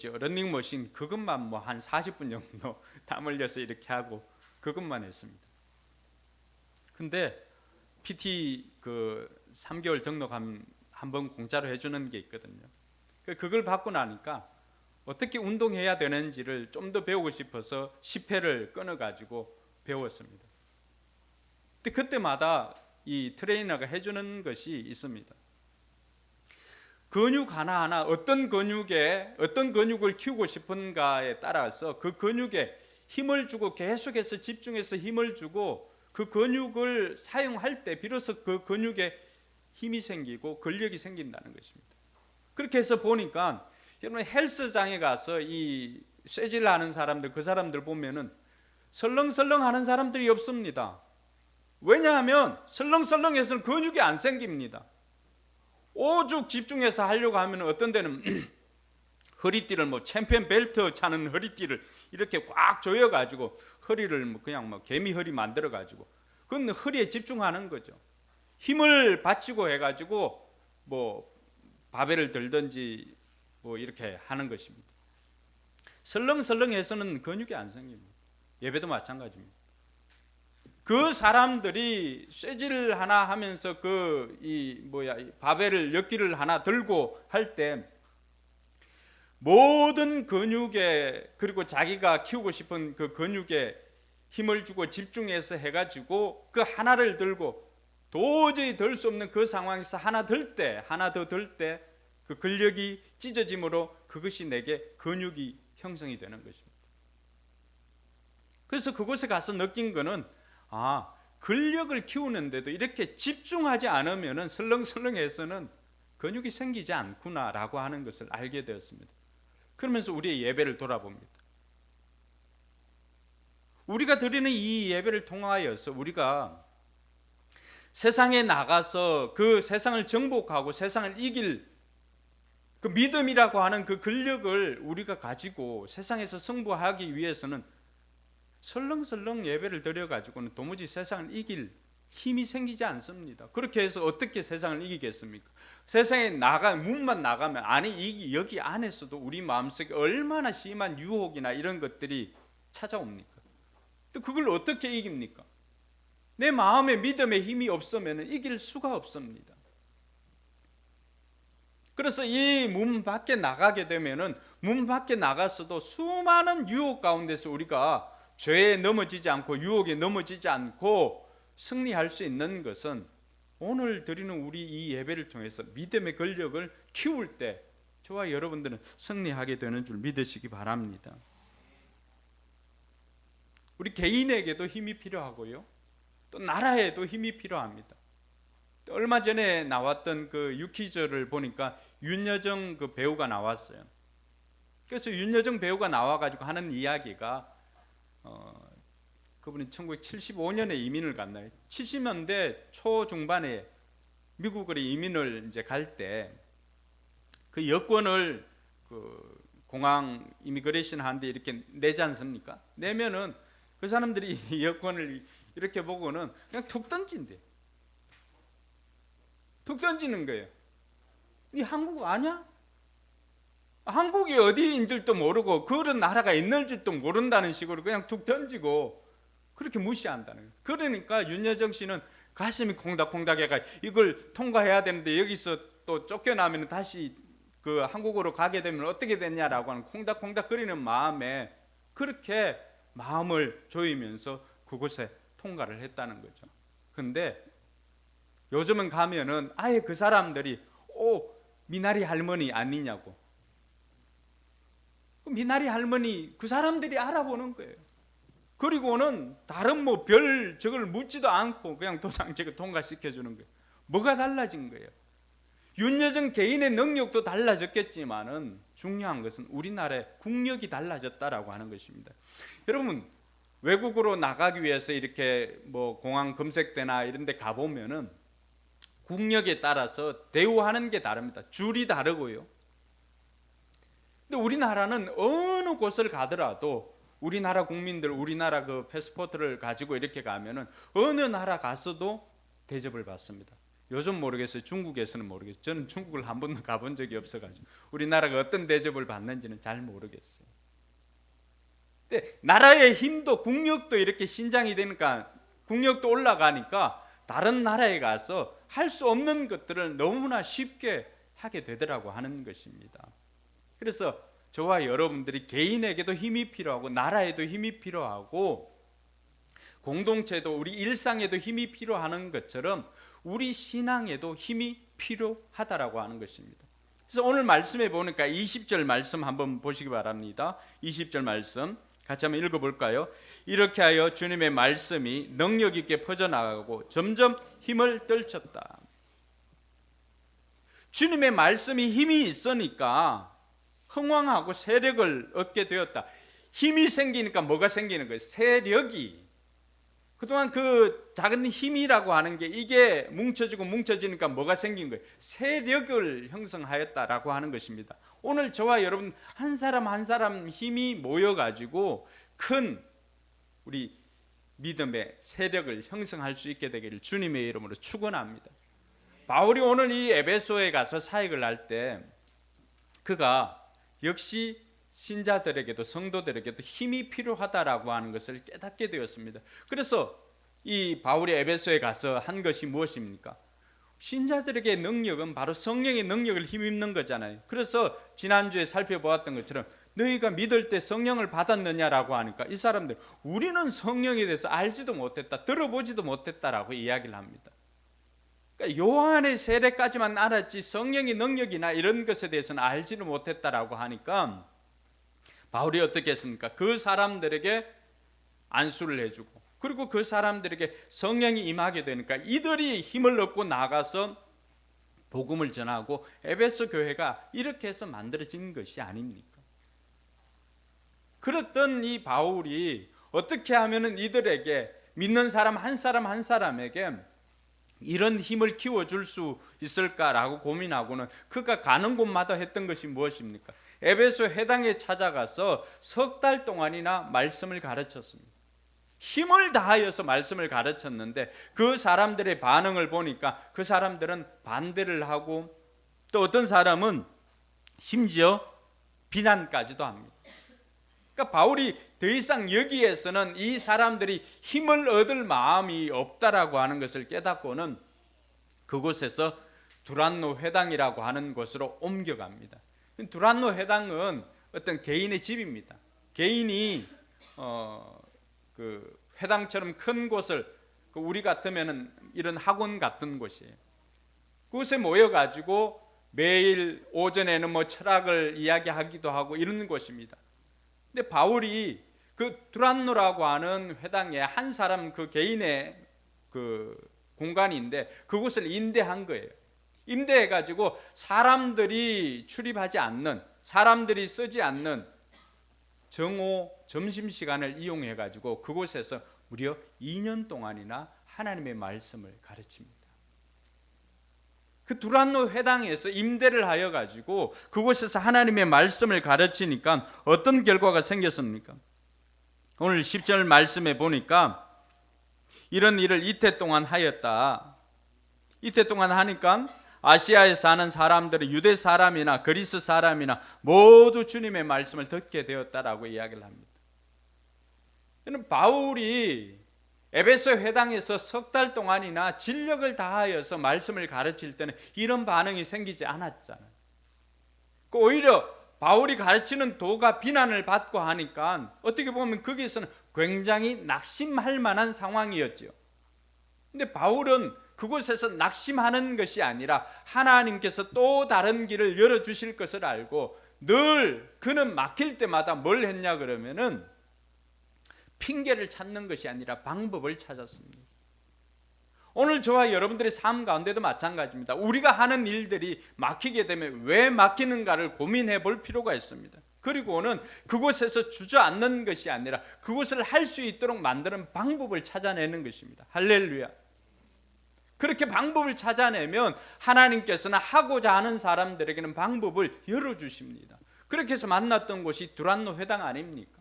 러닝머신 그것만 뭐 한 40분 정도 땀 흘려서 이렇게 하고 그것만 했습니다. 근데 PT 그 3개월 등록하면 한번 공짜로 해주는 게 있거든요. 그걸 받고 나니까 어떻게 운동해야 되는지를 좀 더 배우고 싶어서 10회를 끊어가지고 배웠습니다. 근데 그때마다 이 트레이너가 해주는 것이 있습니다. 근육 하나하나 어떤 근육을 키우고 싶은가에 따라서 그 근육에 힘을 주고 계속해서 집중해서 힘을 주고 그 근육을 사용할 때 비로소 그 근육에 힘이 생기고 근력이 생긴다는 것입니다. 그렇게 해서 보니까 여러분 헬스장에 가서 이 쇠질하는 사람들 그 사람들 보면은 설렁설렁 하는 사람들이 없습니다. 왜냐하면 설렁설렁해서는 근육이 안 생깁니다. 오죽 집중해서 하려고 하면 어떤 데는 허리띠를 챔피언 벨트 차는 허리띠를 이렇게 꽉 조여가지고 허리를 그냥 개미 허리 만들어가지고 그건 허리에 집중하는 거죠. 힘을 받치고 해가지고 바벨을 들든지 이렇게 하는 것입니다. 설렁설렁해서는 근육이 안 생깁니다. 예배도 마찬가지입니다. 그 사람들이 쇠질 하나 하면서 바벨을 엿기를 하나 들고 할 때 모든 근육에 그리고 자기가 키우고 싶은 그 근육에 힘을 주고 집중해서 해가지고 그 하나를 들고 도저히 들 수 없는 그 상황에서 하나 더 들 때 그 근력이 찢어짐으로 그것이 내게 근육이 형성이 되는 것입니다. 그래서 그곳에 가서 느낀 거는 근력을 키우는데도 이렇게 집중하지 않으면 설렁설렁해서는 근육이 생기지 않구나라고 하는 것을 알게 되었습니다. 그러면서 우리의 예배를 돌아봅니다. 우리가 드리는 이 예배를 통하여서 우리가 세상에 나가서 그 세상을 정복하고 세상을 이길 그 믿음이라고 하는 그 근력을 우리가 가지고 세상에서 승부하기 위해서는 설렁설렁 예배를 드려가지고는 도무지 세상을 이길 힘이 생기지 않습니다. 그렇게 해서 어떻게 세상을 이기겠습니까? 세상에 문만 나가면 여기 안에서도 우리 마음속에 얼마나 심한 유혹이나 이런 것들이 찾아옵니까? 또 그걸 어떻게 이깁니까? 내 마음에 믿음의 힘이 없으면 이길 수가 없습니다. 그래서 이 문 밖에 나가게 되면은 문 밖에 나갔어도 수많은 유혹 가운데서 우리가 죄에 넘어지지 않고 유혹에 넘어지지 않고 승리할 수 있는 것은 오늘 드리는 우리 이 예배를 통해서 믿음의 근력을 키울 때 저와 여러분들은 승리하게 되는 줄 믿으시기 바랍니다. 우리 개인에게도 힘이 필요하고요, 또 나라에도 힘이 필요합니다. 얼마 전에 나왔던 그 유퀴즈를 보니까 윤여정 그 배우가 나왔어요. 그래서 윤여정 배우가 나와가지고 하는 이야기가 그분이 1975년에 이민을 갔나요? 70년대 초중반에 미국으로 이민을 이제 갈 때 그 여권을 그 공항 이미그레이션 하는데 이렇게 내지 않습니까? 내면은 그 사람들이 이 여권을 이렇게 보고는 그냥 툭 던진대. 툭 던지는 거예요. 이 한국 아냐? 한국이 어디인 줄도 모르고 그런 나라가 있는 줄도 모른다는 식으로 그냥 툭 던지고 그렇게 무시한다는 거예요. 그러니까 윤여정 씨는 가슴이 콩닥콩닥해가 이걸 통과해야 되는데 여기서 또 쫓겨나면 다시 그 한국으로 가게 되면 어떻게 되냐라고 하는 콩닥콩닥거리는 마음에 그렇게 마음을 조이면서 그곳에 통과를 했다는 거죠. 근데 요즘은 가면은 아예 그 사람들이 미나리 할머니 아니냐고, 미나리 할머니 그 사람들이 알아보는 거예요. 그리고는 다른 뭐 별 저걸 묻지도 않고 그냥 도장 저거 통과시켜 주는 거예요. 뭐가 달라진 거예요? 윤여정 개인의 능력도 달라졌겠지만은 중요한 것은 우리나라의 국력이 달라졌다라고 하는 것입니다. 여러분, 외국으로 나가기 위해서 이렇게 뭐 공항 검색대나 이런 데 가보면은 국력에 따라서 대우하는 게 다릅니다. 줄이 다르고요. 근데 우리나라는 어느 곳을 가더라도 우리나라 국민들, 우리나라 그 패스포트를 가지고 이렇게 가면은 어느 나라 가서도 대접을 받습니다. 요즘 모르겠어요. 중국에서는 모르겠어요. 저는 중국을 한 번도 가본 적이 없어가지고 우리나라가 어떤 대접을 받는지는 잘 모르겠어요. 근데 나라의 힘도 국력도 이렇게 신장이 되니까, 국력도 올라가니까 다른 나라에 가서 할 수 없는 것들을 너무나 쉽게 하게 되더라고 하는 것입니다. 그래서 저와 여러분들이 개인에게도 힘이 필요하고 나라에도 힘이 필요하고 공동체도 우리 일상에도 힘이 필요하는 것처럼 우리 신앙에도 힘이 필요하다라고 하는 것입니다. 그래서 오늘 말씀에 보니까 20절 말씀 한번 보시기 바랍니다. 20절 말씀 같이 한번 읽어볼까요? 이렇게 하여 주님의 말씀이 능력 있게 퍼져나가고 점점 힘을 떨쳤다. 주님의 말씀이 힘이 있으니까 흥왕하고 세력을 얻게 되었다. 힘이 생기니까 뭐가 생기는 거예요? 세력이. 그동안 그 작은 힘이라고 하는 게 이게 뭉쳐지고 뭉쳐지니까 뭐가 생긴 거예요? 세력을 형성하였다라고 하는 것입니다. 오늘 저와 여러분 한 사람 한 사람 힘이 모여가지고 큰 우리 믿음의 세력을 형성할 수 있게 되기를 주님의 이름으로 축원합니다. 바울이 오늘 이 에베소에 가서 사역을 할 때 그가 역시 신자들에게도 성도들에게도 힘이 필요하다라고 하는 것을 깨닫게 되었습니다. 그래서 이 바울이 에베소에 가서 한 것이 무엇입니까? 신자들에게 능력은 바로 성령의 능력을 힘입는 거잖아요. 그래서 지난주에 살펴보았던 것처럼 너희가 믿을 때 성령을 받았느냐라고 하니까 이 사람들 우리는 성령에 대해서 알지도 못했다, 들어보지도 못했다라고 이야기를 합니다. 그러니까 요한의 세례까지만 알았지 성령의 능력이나 이런 것에 대해서는 알지도 못했다라고 하니까 바울이 어떻게 했습니까? 그 사람들에게 안수를 해주고 그리고 그 사람들에게 성령이 임하게 되니까 이들이 힘을 얻고 나가서 복음을 전하고 에베소 교회가 이렇게 해서 만들어진 것이 아닙니까? 그랬던 이 바울이 어떻게 하면은 이들에게 믿는 사람 한 사람에게 이런 힘을 키워줄 수 있을까라고 고민하고는 그가 가는 곳마다 했던 것이 무엇입니까? 에베소 회당에 찾아가서 3달 동안이나 말씀을 가르쳤습니다. 힘을 다하여서 말씀을 가르쳤는데 그 사람들의 반응을 보니까 그 사람들은 반대를 하고 또 어떤 사람은 심지어 비난까지도 합니다. 그러니까 바울이 더 이상 여기에서는 이 사람들이 힘을 얻을 마음이 없다라고 하는 것을 깨닫고는 그곳에서 두란노 회당이라고 하는 곳으로 옮겨갑니다. 두란노 회당은 어떤 개인의 집입니다. 개인이 그 회당처럼 큰 곳을 우리 같으면은 이런 학원 같은 곳이에요. 그곳에 모여가지고 매일 오전에는 뭐 철학을 이야기하기도 하고 이런 곳입니다. 근데 바울이 그 두란노라고 하는 회당에 한 사람 그 개인의 그 공간인데 그곳을 임대한 거예요. 임대해가지고 사람들이 출입하지 않는, 사람들이 쓰지 않는 정오 점심시간을 이용해가지고 그곳에서 무려 2년 동안이나 하나님의 말씀을 가르칩니다. 그 두란노 회당에서 임대를 하여 가지고 그곳에서 하나님의 말씀을 가르치니까 어떤 결과가 생겼습니까? 오늘 10절 말씀에 보니까 이런 일을 이태 동안 하였다. 이태 동안 하니까 아시아에 사는 사람들이 유대 사람이나 그리스 사람이나 모두 주님의 말씀을 듣게 되었다라고 이야기를 합니다. 저는 바울이 에베소 회당에서 3달 동안이나 진력을 다하여서 말씀을 가르칠 때는 이런 반응이 생기지 않았잖아요. 오히려 바울이 가르치는 도가 비난을 받고 하니까 어떻게 보면 거기에서는 굉장히 낙심할 만한 상황이었죠. 근데 바울은 그곳에서 낙심하는 것이 아니라 하나님께서 또 다른 길을 열어주실 것을 알고 늘 그는 막힐 때마다 뭘 했냐 그러면은 핑계를 찾는 것이 아니라 방법을 찾았습니다. 오늘 저와 여러분들의 삶 가운데도 마찬가지입니다. 우리가 하는 일들이 막히게 되면 왜 막히는가를 고민해 볼 필요가 있습니다. 그리고는 그곳에서 주저앉는 것이 아니라 그것을 할 수 있도록 만드는 방법을 찾아내는 것입니다. 할렐루야. 그렇게 방법을 찾아내면 하나님께서는 하고자 하는 사람들에게는 방법을 열어주십니다. 그렇게 해서 만났던 곳이 두란노 회당 아닙니까?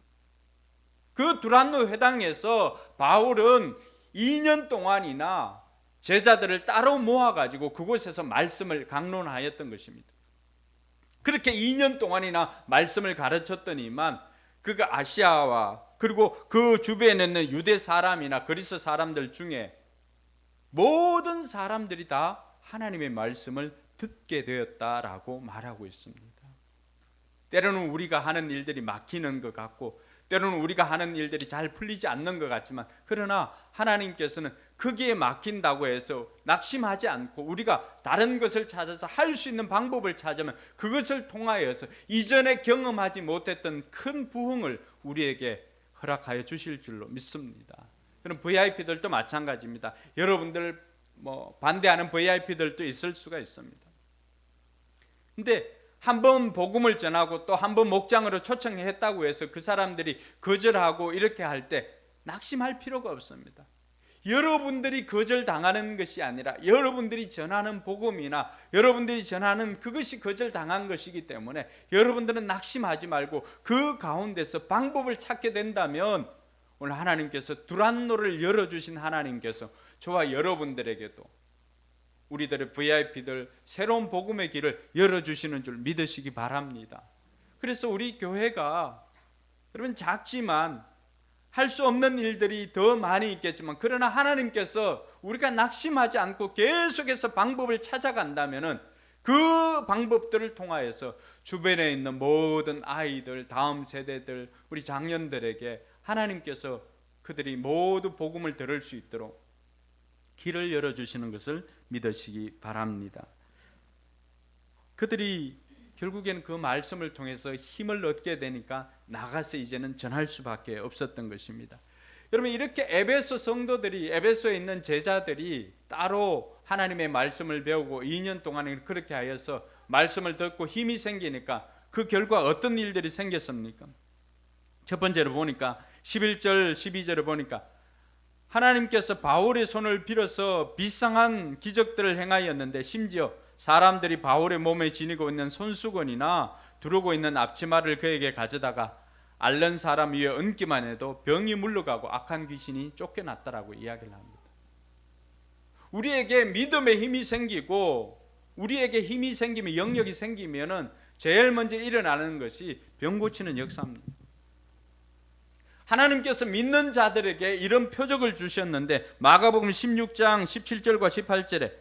그 두란노 회당에서 바울은 2년 동안이나 제자들을 따로 모아가지고 그곳에서 말씀을 강론하였던 것입니다. 그렇게 2년 동안이나 말씀을 가르쳤더니만 그가 아시아와 그리고 그 주변에 있는 유대 사람이나 그리스 사람들 중에 모든 사람들이 다 하나님의 말씀을 듣게 되었다라고 말하고 있습니다. 때로는 우리가 하는 일들이 막히는 것 같고 때로는 우리가 하는 일들이 잘 풀리지 않는 것 같지만 그러나 하나님께서는 거기에 막힌다고 해서 낙심하지 않고 우리가 다른 것을 찾아서 할 수 있는 방법을 찾으면 그것을 통하여서 이전에 경험하지 못했던 큰 부흥을 우리에게 허락하여 주실 줄로 믿습니다. 그럼 VIP들도 마찬가지입니다. 여러분들 뭐 반대하는 VIP들도 있을 수가 있습니다. 근데 한 번 복음을 전하고 또 한 번 목장으로 초청했다고 해서 그 사람들이 거절하고 이렇게 할 때 낙심할 필요가 없습니다. 여러분들이 거절당하는 것이 아니라 여러분들이 전하는 복음이나 여러분들이 전하는 그것이 거절당한 것이기 때문에 여러분들은 낙심하지 말고 그 가운데서 방법을 찾게 된다면 오늘 하나님께서 두란노를 열어주신 하나님께서 저와 여러분들에게도 우리들의 VIP들 새로운 복음의 길을 열어주시는 줄 믿으시기 바랍니다. 그래서 우리 교회가 여러분 작지만 할 수 없는 일들이 더 많이 있겠지만 그러나 하나님께서 우리가 낙심하지 않고 계속해서 방법을 찾아간다면은 그 방법들을 통하여서 주변에 있는 모든 아이들, 다음 세대들, 우리 장년들에게 하나님께서 그들이 모두 복음을 들을 수 있도록 길을 열어주시는 것을 믿으시기 바랍니다. 그들이 결국에는 그 말씀을 통해서 힘을 얻게 되니까 나가서 이제는 전할 수밖에 없었던 것입니다. 여러분, 이렇게 에베소 성도들이, 에베소에 있는 제자들이 따로 하나님의 말씀을 배우고 2년 동안 그렇게 하여서 말씀을 듣고 힘이 생기니까 그 결과 어떤 일들이 생겼습니까? 첫 번째로 보니까 11절 12절을 보니까 하나님께서 바울의 손을 빌어서 비상한 기적들을 행하였는데 심지어 사람들이 바울의 몸에 지니고 있는 손수건이나 두르고 있는 앞치마를 그에게 가져다가 앓는 사람 위에 얹기만 해도 병이 물러가고 악한 귀신이 쫓겨났다라고 이야기를 합니다. 우리에게 믿음의 힘이 생기고 우리에게 힘이 생기면, 영역이 생기면은 제일 먼저 일어나는 것이 병 고치는 역사입니다. 하나님께서 믿는 자들에게 이런 표적을 주셨는데 마가복음 16장 17절과 18절에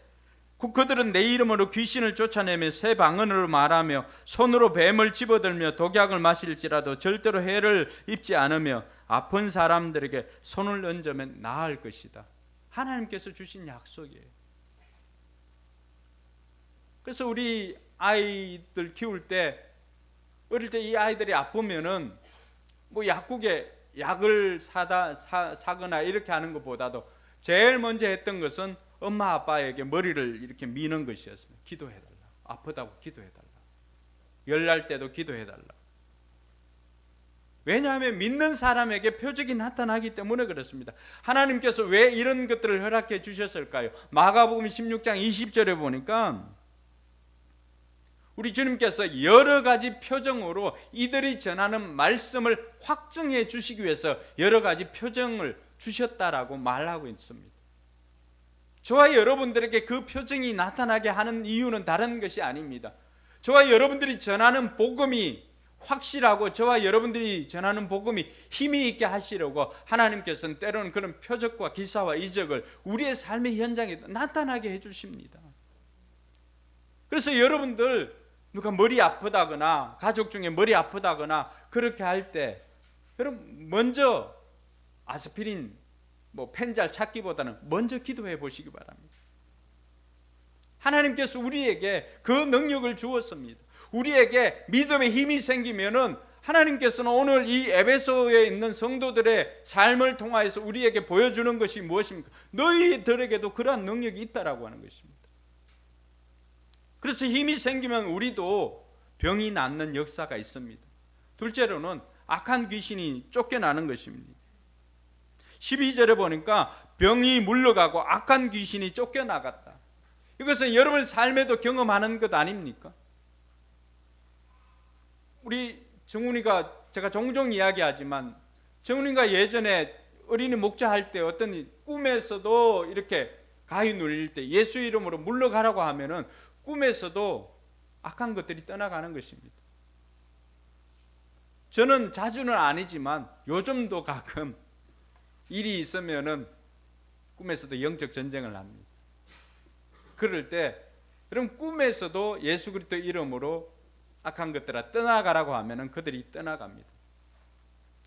그들은 내 이름으로 귀신을 쫓아내며 새 방언으로 말하며 손으로 뱀을 집어들며 독약을 마실지라도 절대로 해를 입지 않으며 아픈 사람들에게 손을 얹으면 나을 것이다. 하나님께서 주신 약속이에요. 그래서 우리 아이들 키울 때, 어릴 때 이 아이들이 아프면은 뭐 약국에 약을 사거나 이렇게 하는 것보다도 제일 먼저 했던 것은 엄마 아빠에게 머리를 이렇게 미는 것이었습니다. 기도해달라. 아프다고 기도해달라. 열날 때도 기도해달라. 왜냐하면 믿는 사람에게 표적이 나타나기 때문에 그렇습니다. 하나님께서 왜 이런 것들을 허락해 주셨을까요? 마가복음 16장 20절에 보니까 우리 주님께서 여러 가지 표정으로 이들이 전하는 말씀을 확증해 주시기 위해서 여러 가지 표정을 주셨다라고 말하고 있습니다. 저와 여러분들에게 그 표정이 나타나게 하는 이유는 다른 것이 아닙니다. 저와 여러분들이 전하는 복음이 확실하고 저와 여러분들이 전하는 복음이 힘이 있게 하시려고 하나님께서는 때로는 그런 표적과 기사와 이적을 우리의 삶의 현장에 나타나게 해주십니다. 그래서 여러분들 누가 머리 아프다거나 가족 중에 머리 아프다거나 그렇게 할 때 여러분 먼저 아스피린 뭐 펜잘 찾기보다는 먼저 기도해 보시기 바랍니다. 하나님께서 우리에게 그 능력을 주었습니다. 우리에게 믿음의 힘이 생기면은 하나님께서는 오늘 이 에베소에 있는 성도들의 삶을 통하여서 우리에게 보여주는 것이 무엇입니까? 너희들에게도 그러한 능력이 있다라고 하는 것입니다. 그래서 힘이 생기면 우리도 병이 낫는 역사가 있습니다. 둘째로는 악한 귀신이 쫓겨나는 것입니다. 12절에 보니까 병이 물러가고 악한 귀신이 쫓겨나갔다. 이것은 여러분 삶에도 경험하는 것 아닙니까? 우리 정훈이가, 제가 종종 이야기하지만 정훈이가 예전에 어린이 목자할 때 어떤 꿈에서도 이렇게 가위 눌릴 때 예수 이름으로 물러가라고 하면은 꿈에서도 악한 것들이 떠나가는 것입니다. 저는 자주는 아니지만 요즘도 가끔 일이 있으면은 꿈에서도 영적 전쟁을 합니다. 그럴 때 여러분 꿈에서도 예수 그리스도 이름으로 악한 것들아 떠나가라고 하면은 그들이 떠나갑니다.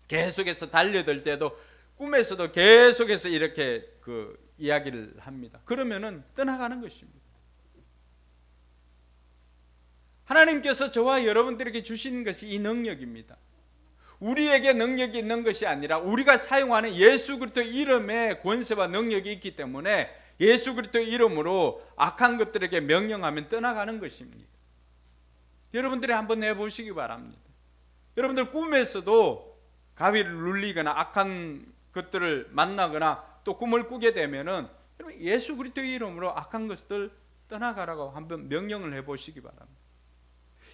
계속해서 달려들 때도 꿈에서도 계속해서 이렇게 그 이야기를 합니다. 그러면은 떠나가는 것입니다. 하나님께서 저와 여러분들에게 주신 것이 이 능력입니다. 우리에게 능력이 있는 것이 아니라 우리가 사용하는 예수 그리스도 이름에 권세와 능력이 있기 때문에 예수 그리스도 이름으로 악한 것들에게 명령하면 떠나가는 것입니다. 여러분들이 한번 해보시기 바랍니다. 여러분들 꿈에서도 가위를 눌리거나 악한 것들을 만나거나 또 꿈을 꾸게 되면은 예수 그리스도의 이름으로 악한 것들 떠나가라고 한번 명령을 해보시기 바랍니다.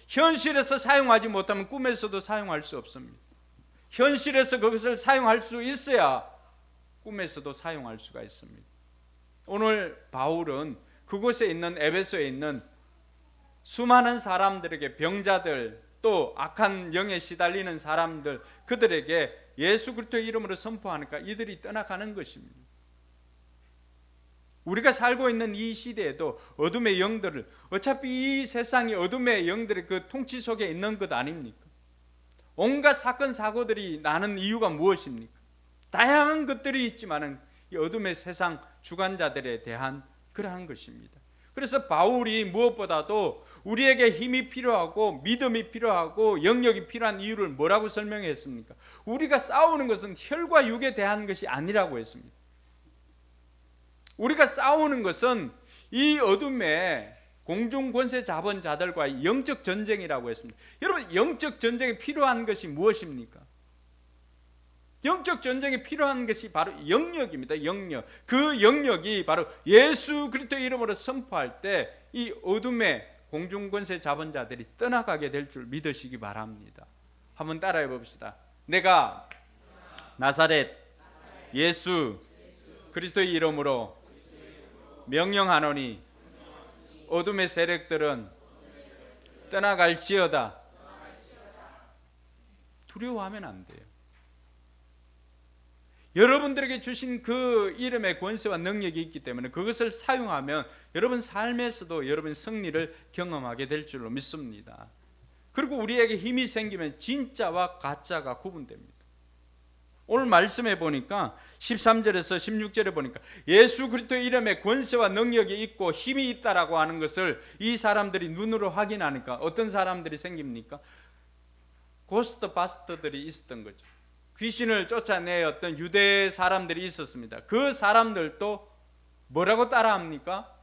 현실에서 사용하지 못하면 꿈에서도 사용할 수 없습니다. 현실에서 그것을 사용할 수 있어야 꿈에서도 사용할 수가 있습니다. 오늘 바울은 그곳에 있는 에베소에 있는 수많은 사람들에게, 병자들 또 악한 영에 시달리는 사람들, 그들에게 예수 그리스도의 이름으로 선포하니까 이들이 떠나가는 것입니다. 우리가 살고 있는 이 시대에도 어둠의 영들을, 어차피 이 세상이 어둠의 영들의 그 통치 속에 있는 것 아닙니까? 온갖 사건 사고들이 나는 이유가 무엇입니까? 다양한 것들이 있지만은 이 어둠의 세상 주관자들에 대한 그러한 것입니다. 그래서 바울이 무엇보다도 우리에게 힘이 필요하고 믿음이 필요하고 영역이 필요한 이유를 뭐라고 설명했습니까? 우리가 싸우는 것은 혈과 육에 대한 것이 아니라고 했습니다. 우리가 싸우는 것은 이 어둠의 공중 권세 자본자들과의 영적 전쟁이라고 했습니다. 여러분, 영적 전쟁에 필요한 것이 무엇입니까? 영적 전쟁에 필요한 것이 바로 영역입니다. 영역. 그 영역이 바로 예수 그리스도의 이름으로 선포할 때 이 어둠의 공중 권세 자본자들이 떠나가게 될 줄 믿으시기 바랍니다. 한번 따라해 봅시다. 내가 나사렛 예수 그리스도의 이름으로 명령하노니 어둠의 세력들은 떠나갈지어다. 두려워하면 안 돼요. 여러분들에게 주신 그 이름의 권세와 능력이 있기 때문에 그것을 사용하면 여러분 삶에서도 여러분 승리를 경험하게 될 줄로 믿습니다. 그리고 우리에게 힘이 생기면 진짜와 가짜가 구분됩니다. 오늘 말씀해 보니까 13절에서 16절에 보니까 예수 그리스도의 이름에 권세와 능력이 있고 힘이 있다라고 하는 것을 이 사람들이 눈으로 확인하니까 어떤 사람들이 생깁니까? 고스트 바스터들이 있었던 거죠. 귀신을 쫓아내었던 유대 사람들이 있었습니다. 그 사람들도 뭐라고 따라합니까?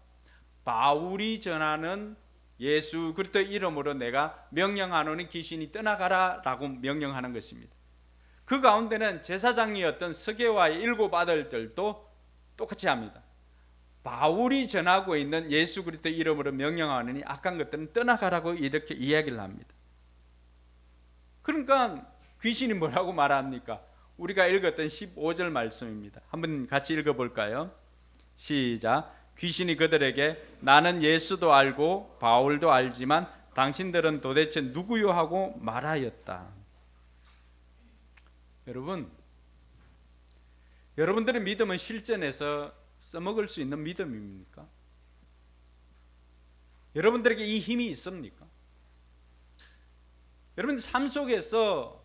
바울이 전하는 예수 그리스도의 이름으로 내가 명령하노니 귀신이 떠나가라 라고 명령하는 것입니다. 그 가운데는 제사장이었던 스게와의 7 아들들도 똑같이 합니다. 바울이 전하고 있는 예수 그리스도의 이름으로 명령하노니 악한 것들은 떠나가라고 이렇게 이야기를 합니다. 그러니까 귀신이 뭐라고 말합니까? 우리가 읽었던 15절 말씀입니다. 한번 같이 읽어볼까요? 시작. 귀신이 그들에게 나는 예수도 알고 바울도 알지만 당신들은 도대체 누구요 하고 말하였다. 여러분, 여러분들의 믿음은 실전에서 써먹을 수 있는 믿음입니까? 여러분들에게 이 힘이 있습니까? 여러분 삶 속에서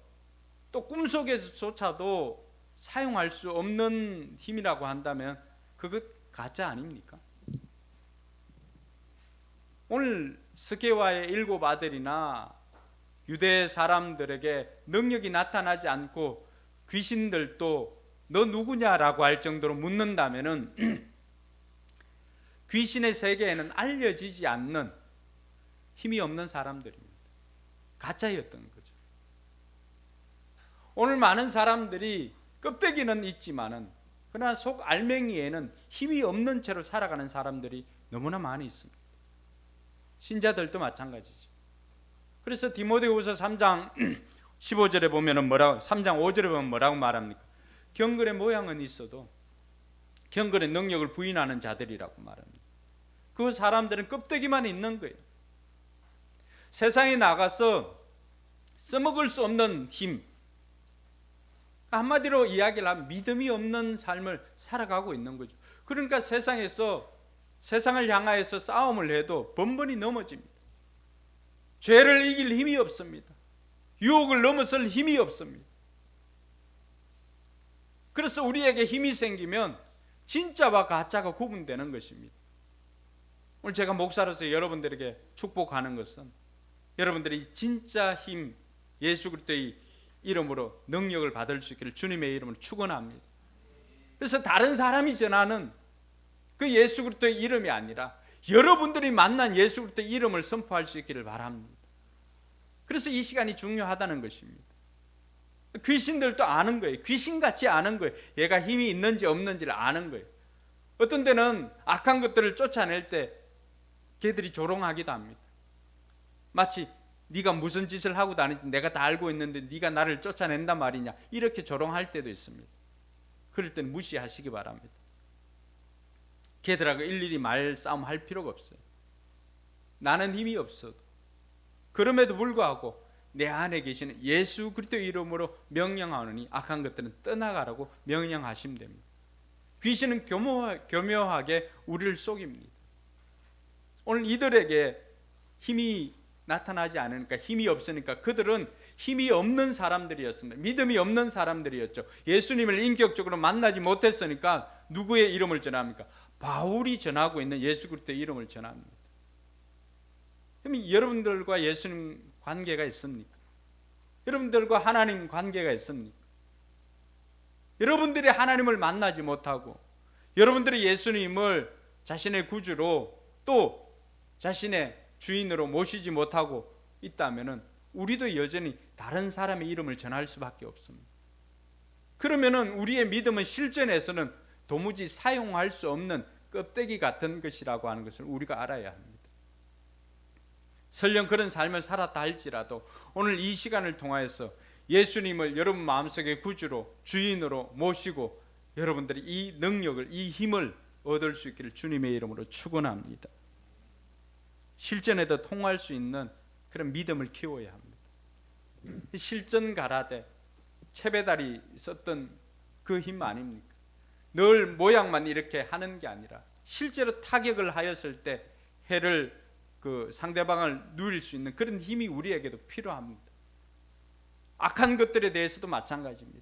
또 꿈속에서조차도 사용할 수 없는 힘이라고 한다면 그것 가짜 아닙니까? 오늘 스게와의 7 아들이나 유대 사람들에게 능력이 나타나지 않고 귀신들도 너 누구냐라고 할 정도로 묻는다면은 귀신의 세계에는 알려지지 않는 힘이 없는 사람들입니다. 가짜였던 거죠. 오늘 많은 사람들이 껍데기는 있지만은 그러나 속 알맹이에는 힘이 없는 채로 살아가는 사람들이 너무나 많이 있습니다. 신자들도 마찬가지죠. 그래서 디모데후서 3장 15절에 보면은 뭐라고 3장 5절에 보면 뭐라고 말합니까? 경건의 모양은 있어도 경건의 능력을 부인하는 자들이라고 말합니다. 그 사람들은 껍데기만 있는 거예요. 세상에 나가서 써먹을 수 없는 힘, 한마디로 이야기를 하면 믿음이 없는 삶을 살아가고 있는 거죠. 그러니까 세상을 향하여서 싸움을 해도 번번이 넘어집니다. 죄를 이길 힘이 없습니다. 유혹을 넘어설 힘이 없습니다. 그래서 우리에게 힘이 생기면 진짜와 가짜가 구분되는 것입니다. 오늘 제가 목사로서 여러분들에게 축복하는 것은 여러분들이 진짜 힘, 예수 그리스도의 이름으로 능력을 받을 수 있기를 주님의 이름으로 축원합니다. 그래서 다른 사람이 전하는 그 예수 그리스도의 이름이 아니라 여러분들이 만난 예수 그리스도의 이름을 선포할 수 있기를 바랍니다. 그래서 이 시간이 중요하다는 것입니다. 귀신들도 아는 거예요. 귀신같이 아는 거예요. 얘가 힘이 있는지 없는지를 아는 거예요. 어떤 때는 악한 것들을 쫓아낼 때 걔들이 조롱하기도 합니다. 마치 네가 무슨 짓을 하고 다니는지 내가 다 알고 있는데 네가 나를 쫓아낸단 말이냐, 이렇게 조롱할 때도 있습니다. 그럴 때는 무시하시기 바랍니다. 걔들하고 일일이 말싸움 할 필요가 없어요. 나는 힘이 없어도 그럼에도 불구하고 내 안에 계시는 예수 그리스도의 이름으로 명령하노니 악한 것들은 떠나가라고 명령하시면 됩니다. 귀신은 교묘하게 우리를 속입니다. 오늘 이들에게 힘이 나타나지 않으니까, 힘이 없으니까 그들은 힘이 없는 사람들이었습니다. 믿음이 없는 사람들이었죠. 예수님을 인격적으로 만나지 못했으니까 누구의 이름을 전합니까? 바울이 전하고 있는 예수 그리스도의 이름을 전합니다. 그럼 여러분들과 예수님 관계가 있습니까? 여러분들과 하나님 관계가 있습니까? 여러분들이 하나님을 만나지 못하고 여러분들이 예수님을 자신의 구주로 또 자신의 주인으로 모시지 못하고 있다면 우리도 여전히 다른 사람의 이름을 전할 수밖에 없습니다. 그러면 우리의 믿음은 실전에서는 도무지 사용할 수 없는 껍데기 같은 것이라고 하는 것을 우리가 알아야 합니다. 설령 그런 삶을 살았다 할지라도 오늘 이 시간을 통하여서 예수님을 여러분 마음속의 구주로 주인으로 모시고 여러분들이 이 능력을, 이 힘을 얻을 수 있기를 주님의 이름으로 축원합니다. 실전에도 통할 수 있는 그런 믿음을 키워야 합니다. 실전 가라데 채배달이 썼던 그 힘 아닙니까? 늘 모양만 이렇게 하는 게 아니라 실제로 타격을 하였을 때 해를 그 상대방을 누릴 수 있는 그런 힘이 우리에게도 필요합니다. 악한 것들에 대해서도 마찬가지입니다.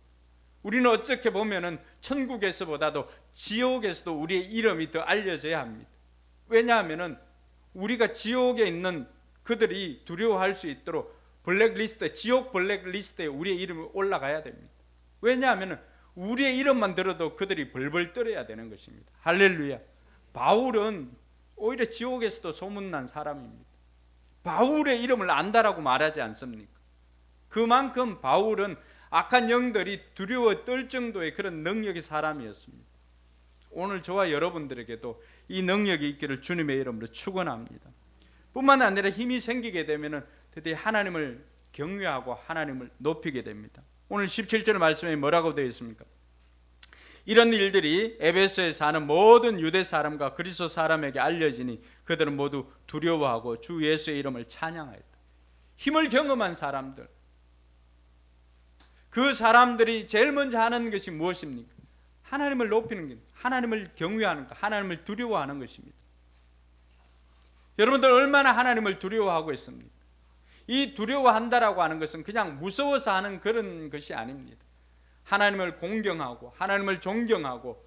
우리는 어떻게 보면은 천국에서보다도 지옥에서도 우리의 이름이 더 알려져야 합니다. 왜냐하면은 우리가 지옥에 있는 그들이 두려워할 수 있도록 블랙리스트, 지옥 블랙리스트에 우리의 이름이 올라가야 됩니다. 왜냐하면 우리의 이름만 들어도 그들이 벌벌 떨어야 되는 것입니다. 할렐루야. 바울은 오히려 지옥에서도 소문난 사람입니다. 바울의 이름을 안다라고 말하지 않습니까? 그만큼 바울은 악한 영들이 두려워 떨 정도의 그런 능력의 사람이었습니다. 오늘 저와 여러분들에게도 이 능력이 있기를 주님의 이름으로 축원합니다. 뿐만 아니라 힘이 생기게 되면 드디어 하나님을 경외하고 하나님을 높이게 됩니다. 오늘 17절 말씀에 뭐라고 되어 있습니까? 이런 일들이 에베소에 사는 모든 유대 사람과 그리스도 사람에게 알려지니 그들은 모두 두려워하고 주 예수의 이름을 찬양하였다. 힘을 경험한 사람들, 그 사람들이 제일 먼저 하는 것이 무엇입니까? 하나님을 높이는 것, 하나님을 경외하는 것, 하나님을 두려워하는 것입니다. 여러분들 얼마나 하나님을 두려워하고 있습니까? 이 두려워한다라고 하는 것은 그냥 무서워서 하는 그런 것이 아닙니다. 하나님을 공경하고 하나님을 존경하고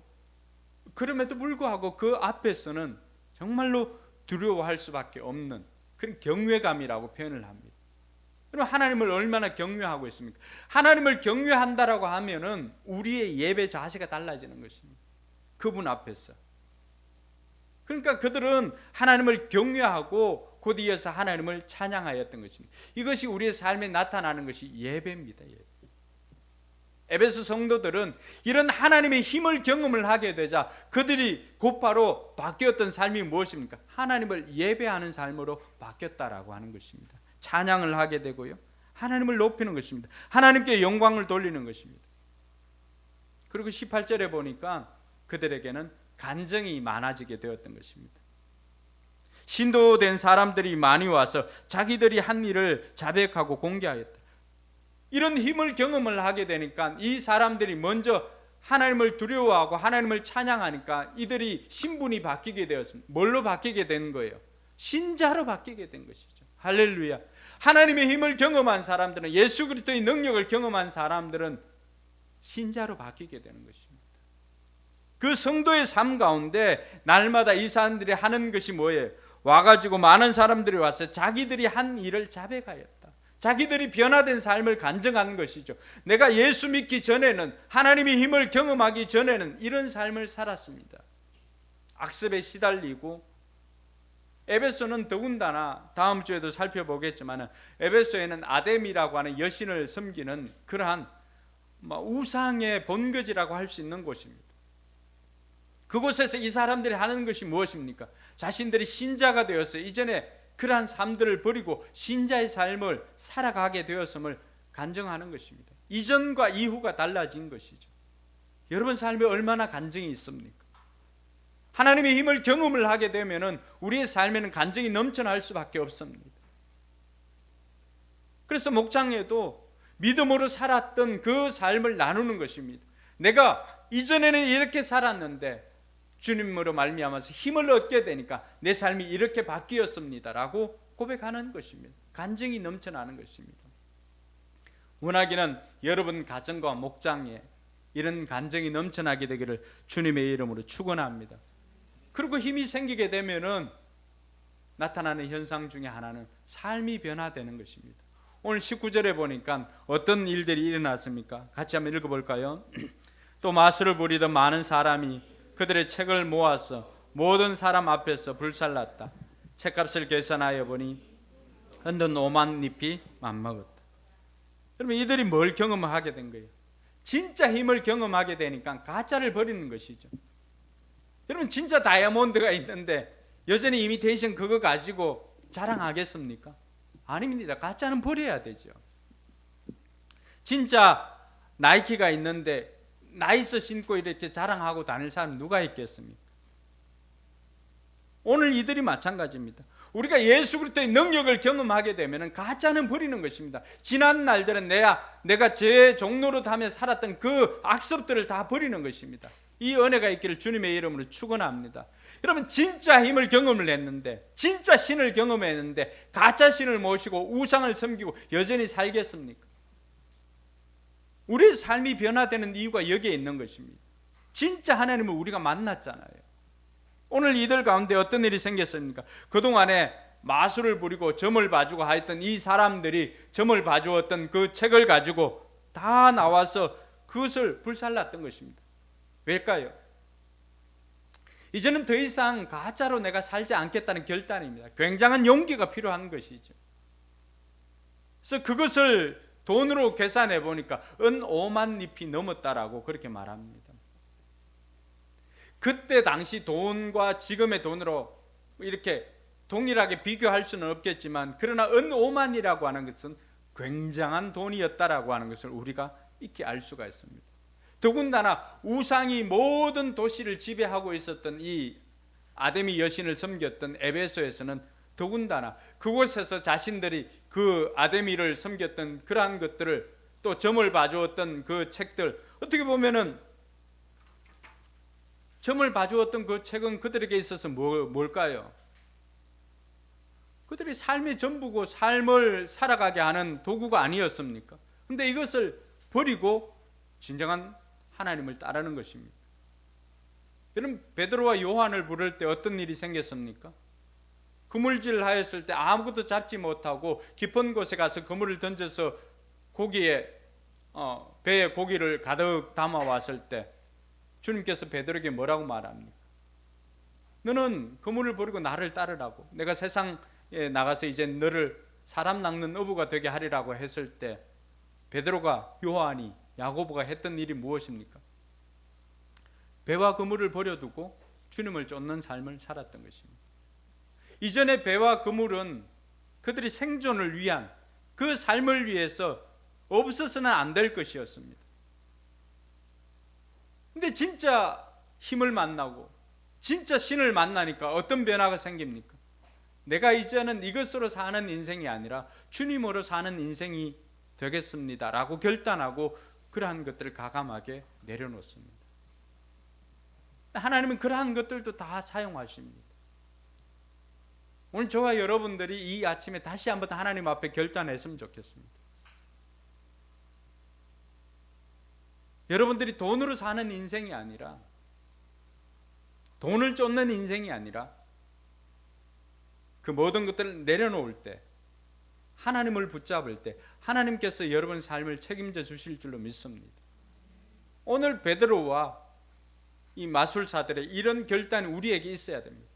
그럼에도 불구하고 그 앞에서는 정말로 두려워할 수밖에 없는 그런 경외감이라고 표현을 합니다. 그럼 하나님을 얼마나 경외하고 있습니까? 하나님을 경외한다라고 하면은 우리의 예배 자세가 달라지는 것입니다. 그분 앞에서. 그러니까 그들은 하나님을 경외하고 곧 이어서 하나님을 찬양하였던 것입니다. 이것이 우리의 삶에 나타나는 것이 예배입니다. 예배. 에베소 성도들은 이런 하나님의 힘을 경험을 하게 되자 그들이 곧바로 바뀌었던 삶이 무엇입니까? 하나님을 예배하는 삶으로 바뀌었다라고 하는 것입니다. 찬양을 하게 되고요, 하나님을 높이는 것입니다. 하나님께 영광을 돌리는 것입니다. 그리고 18절에 보니까 그들에게는 간증이 많아지게 되었던 것입니다. 신도된 사람들이 많이 와서 자기들이 한 일을 자백하고 공개하였다. 이런 힘을 경험을 하게 되니까 이 사람들이 먼저 하나님을 두려워하고 하나님을 찬양하니까 이들이 신분이 바뀌게 되었습니다. 뭘로 바뀌게 된 거예요? 신자로 바뀌게 된 것이죠. 할렐루야. 하나님의 힘을 경험한 사람들은, 예수 그리스도의 능력을 경험한 사람들은 신자로 바뀌게 되는 것입니다. 그 성도의 삶 가운데 날마다 이 사람들이 하는 것이 뭐예요? 와가지고 많은 사람들이 와서 자기들이 한 일을 자백하였다. 자기들이 변화된 삶을 간증하는 것이죠. 내가 예수 믿기 전에는, 하나님의 힘을 경험하기 전에는 이런 삶을 살았습니다. 악습에 시달리고, 에베소는 더군다나 다음 주에도 살펴보겠지만 에베소에는 아데미라고 하는 여신을 섬기는 그러한 우상의 본거지라고 할 수 있는 곳입니다. 그곳에서 이 사람들이 하는 것이 무엇입니까? 자신들이 신자가 되어서 이전에 그러한 삶들을 버리고 신자의 삶을 살아가게 되었음을 간증하는 것입니다. 이전과 이후가 달라진 것이죠. 여러분 삶에 얼마나 간증이 있습니까? 하나님의 힘을 경험을 하게 되면 우리의 삶에는 간증이 넘쳐날 수밖에 없습니다. 그래서 목장에도 믿음으로 살았던 그 삶을 나누는 것입니다. 내가 이전에는 이렇게 살았는데 주님으로 말미암아서 힘을 얻게 되니까 내 삶이 이렇게 바뀌었습니다라고 고백하는 것입니다. 간증이 넘쳐나는 것입니다. 원하기는 여러분 가정과 목장에 이런 간증이 넘쳐나게 되기를 주님의 이름으로 축원합니다. 그리고 힘이 생기게 되면은 나타나는 현상 중에 하나는 삶이 변화되는 것입니다. 오늘 19절에 보니까 어떤 일들이 일어났습니까? 같이 한번 읽어볼까요? 또 마술을 부리던 많은 사람이 그들의 책을 모아서 모든 사람 앞에서 불살랐다. 책값을 계산하여 보니 흔든 5만 잎이 맘먹었다. 여러분, 이들이 뭘 경험하게 된 거예요? 진짜 힘을 경험하게 되니까 가짜를 버리는 것이죠. 여러분, 진짜 다이아몬드가 있는데 여전히 이미테이션 그거 가지고 자랑하겠습니까? 아닙니다. 가짜는 버려야 되죠. 진짜 나이키가 있는데 나이스 신고 이렇게 자랑하고 다닐 사람 누가 있겠습니까? 오늘 이들이 마찬가지입니다. 우리가 예수 그리스도의 능력을 경험하게 되면 가짜는 버리는 것입니다. 지난 날들은 내가 제 종로로 하며 살았던 그 악습들을 다 버리는 것입니다. 이 은혜가 있기를 주님의 이름으로 축원합니다. 여러분, 진짜 힘을 경험을 했는데, 진짜 신을 경험했는데 가짜 신을 모시고 우상을 섬기고 여전히 살겠습니까? 우리의 삶이 변화되는 이유가 여기에 있는 것입니다. 진짜 하나님을 우리가 만났잖아요. 오늘 이들 가운데 어떤 일이 생겼습니까? 그동안에 마술을 부리고 점을 봐주고 하였던 이 사람들이 점을 봐주었던 그 책을 가지고 다 나와서 그것을 불살랐던 것입니다. 왜일까요? 이제는 더 이상 가짜로 내가 살지 않겠다는 결단입니다. 굉장한 용기가 필요한 것이죠. 그래서 그것을 돈으로 계산해 보니까 은 5만 잎이 넘었다라고 그렇게 말합니다. 그때 당시 돈과 지금의 돈으로 이렇게 동일하게 비교할 수는 없겠지만, 그러나 은 5만이라고 하는 것은 굉장한 돈이었다라고 하는 것을 우리가 익히 알 수가 있습니다. 더군다나 우상이 모든 도시를 지배하고 있었던 이 아데미 여신을 섬겼던 에베소에서는 더군다나 그곳에서 자신들이 그 아데미를 섬겼던 그러한 것들을, 또 점을 봐주었던 그 책들, 어떻게 보면은 점을 봐주었던 그 책은 그들에게 있어서 뭘까요? 그들이 삶의 전부고 삶을 살아가게 하는 도구가 아니었습니까? 그런데 이것을 버리고 진정한 하나님을 따르는 것입니다. 여러분, 베드로와 요한을 부를 때 어떤 일이 생겼습니까? 그물질 하였을 때 아무것도 잡지 못하고 깊은 곳에 가서 그물을 던져서 배에 고기를 가득 담아왔을 때 주님께서 베드로에게 뭐라고 말합니까? 너는 그물을 버리고 나를 따르라고, 내가 세상에 나가서 이제 너를 사람 낚는 어부가 되게 하리라고 했을 때 베드로가, 요한이, 야고보가 했던 일이 무엇입니까? 배와 그물을 버려두고 주님을 쫓는 삶을 살았던 것입니다. 이전에 배와 그물은 그들이 생존을 위한 그 삶을 위해서 없어서는 안 될 것이었습니다. 근데 진짜 힘을 만나고 진짜 신을 만나니까 어떤 변화가 생깁니까? 내가 이제는 이것으로 사는 인생이 아니라 주님으로 사는 인생이 되겠습니다 라고 결단하고 그러한 것들을 과감하게 내려놓습니다. 하나님은 그러한 것들도 다 사용하십니다. 오늘 저와 여러분들이 이 아침에 다시 한번 하나님 앞에 결단했으면 좋겠습니다. 여러분들이 돈으로 사는 인생이 아니라, 돈을 쫓는 인생이 아니라 그 모든 것들을 내려놓을 때, 하나님을 붙잡을 때 하나님께서 여러분 삶을 책임져 주실 줄로 믿습니다. 오늘 베드로와 이 마술사들의 이런 결단이 우리에게 있어야 됩니다.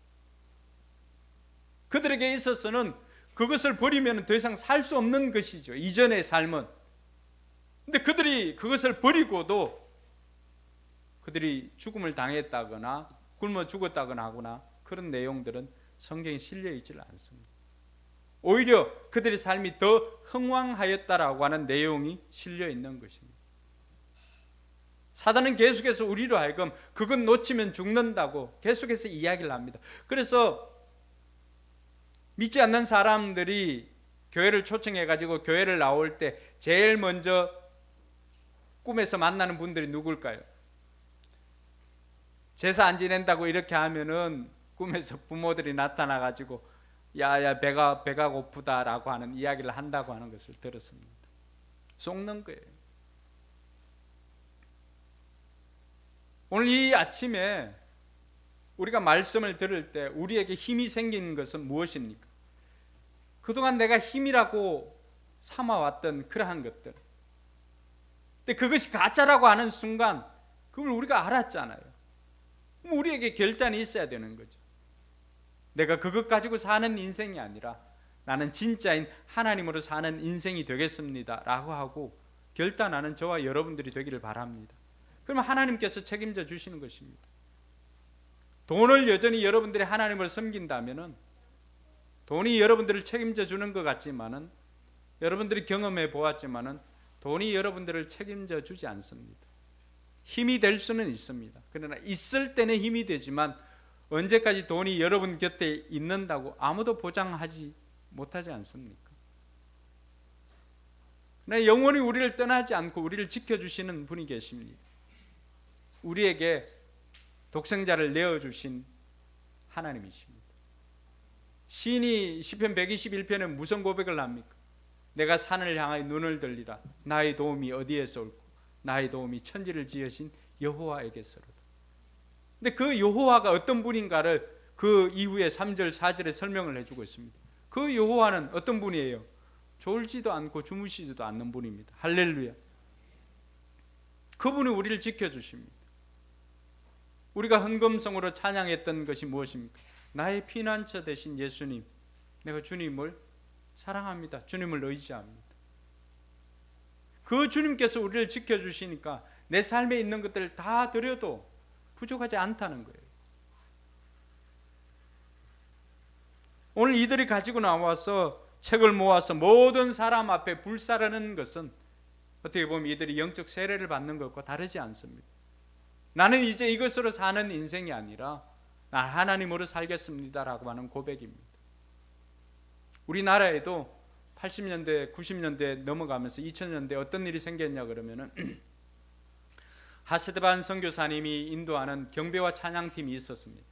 그들에게 있어서는 그것을 버리면 더 이상 살 수 없는 것이죠, 이전의 삶은. 근데 그들이 그것을 버리고도 그들이 죽음을 당했다거나 굶어 죽었다거나 하거나 그런 내용들은 성경에 실려 있질 않습니다. 오히려 그들의 삶이 더 흥왕하였다라고 하는 내용이 실려 있는 것입니다. 사단은 계속해서 우리로 하여금 그건 놓치면 죽는다고 계속해서 이야기를 합니다. 그래서 믿지 않는 사람들이 교회를 초청해가지고 교회를 나올 때 제일 먼저 꿈에서 만나는 분들이 누굴까요? 제사 안 지낸다고 이렇게 하면은 꿈에서 부모들이 나타나 가지고 야야 배가 고프다라고 하는 이야기를 한다고 하는 것을 들었습니다. 속는 거예요. 오늘 이 아침에 우리가 말씀을 들을 때 우리에게 힘이 생기는 것은 무엇입니까? 그동안 내가 힘이라고 삼아왔던 그러한 것들, 근데 그것이 가짜라고 하는 순간 그걸 우리가 알았잖아요. 그럼 우리에게 결단이 있어야 되는 거죠. 내가 그것 가지고 사는 인생이 아니라 나는 진짜인 하나님으로 사는 인생이 되겠습니다 라고 하고 결단하는 저와 여러분들이 되기를 바랍니다. 그러면 하나님께서 책임져 주시는 것입니다. 돈을 여전히 여러분들이 하나님을 섬긴다면은 돈이 여러분들을 책임져 주는 것 같지만은, 여러분들이 경험해 보았지만은 돈이 여러분들을 책임져 주지 않습니다. 힘이 될 수는 있습니다. 그러나 있을 때는 힘이 되지만 언제까지 돈이 여러분 곁에 있는다고 아무도 보장하지 못하지 않습니까? 그러나 영원히 우리를 떠나지 않고 우리를 지켜주시는 분이 계십니다. 우리에게 독생자를 내어주신 하나님이십니다. 시인이 시편 121편에 무슨 고백을 합니까? 내가 산을 향하여 눈을 들리라. 나의 도움이 어디에서 올고 나의 도움이 천지를 지으신 여호와에게서로다. 근데 그 여호와가 어떤 분인가를 그 이후에 3절 4절에 설명을 해주고 있습니다. 그 여호와는 어떤 분이에요? 졸지도 않고 주무시지도 않는 분입니다. 할렐루야. 그분이 우리를 지켜주십니다. 우리가 헌금성으로 찬양했던 것이 무엇입니까? 나의 피난처 되신 예수님, 내가 주님을 사랑합니다. 주님을 의지합니다. 그 주님께서 우리를 지켜주시니까 내 삶에 있는 것들을 다 드려도 부족하지 않다는 거예요. 오늘 이들이 가지고 나와서 책을 모아서 모든 사람 앞에 불사르는 것은 어떻게 보면 이들이 영적 세례를 받는 것과 다르지 않습니다. 나는 이제 이것으로 사는 인생이 아니라 난 하나님으로 살겠습니다라고 하는 고백입니다. 우리나라에도 80년대, 90년대 넘어가면서 2000년대 어떤 일이 생겼냐 그러면은 하세드반 선교사님이 인도하는 경배와 찬양팀이 있었습니다.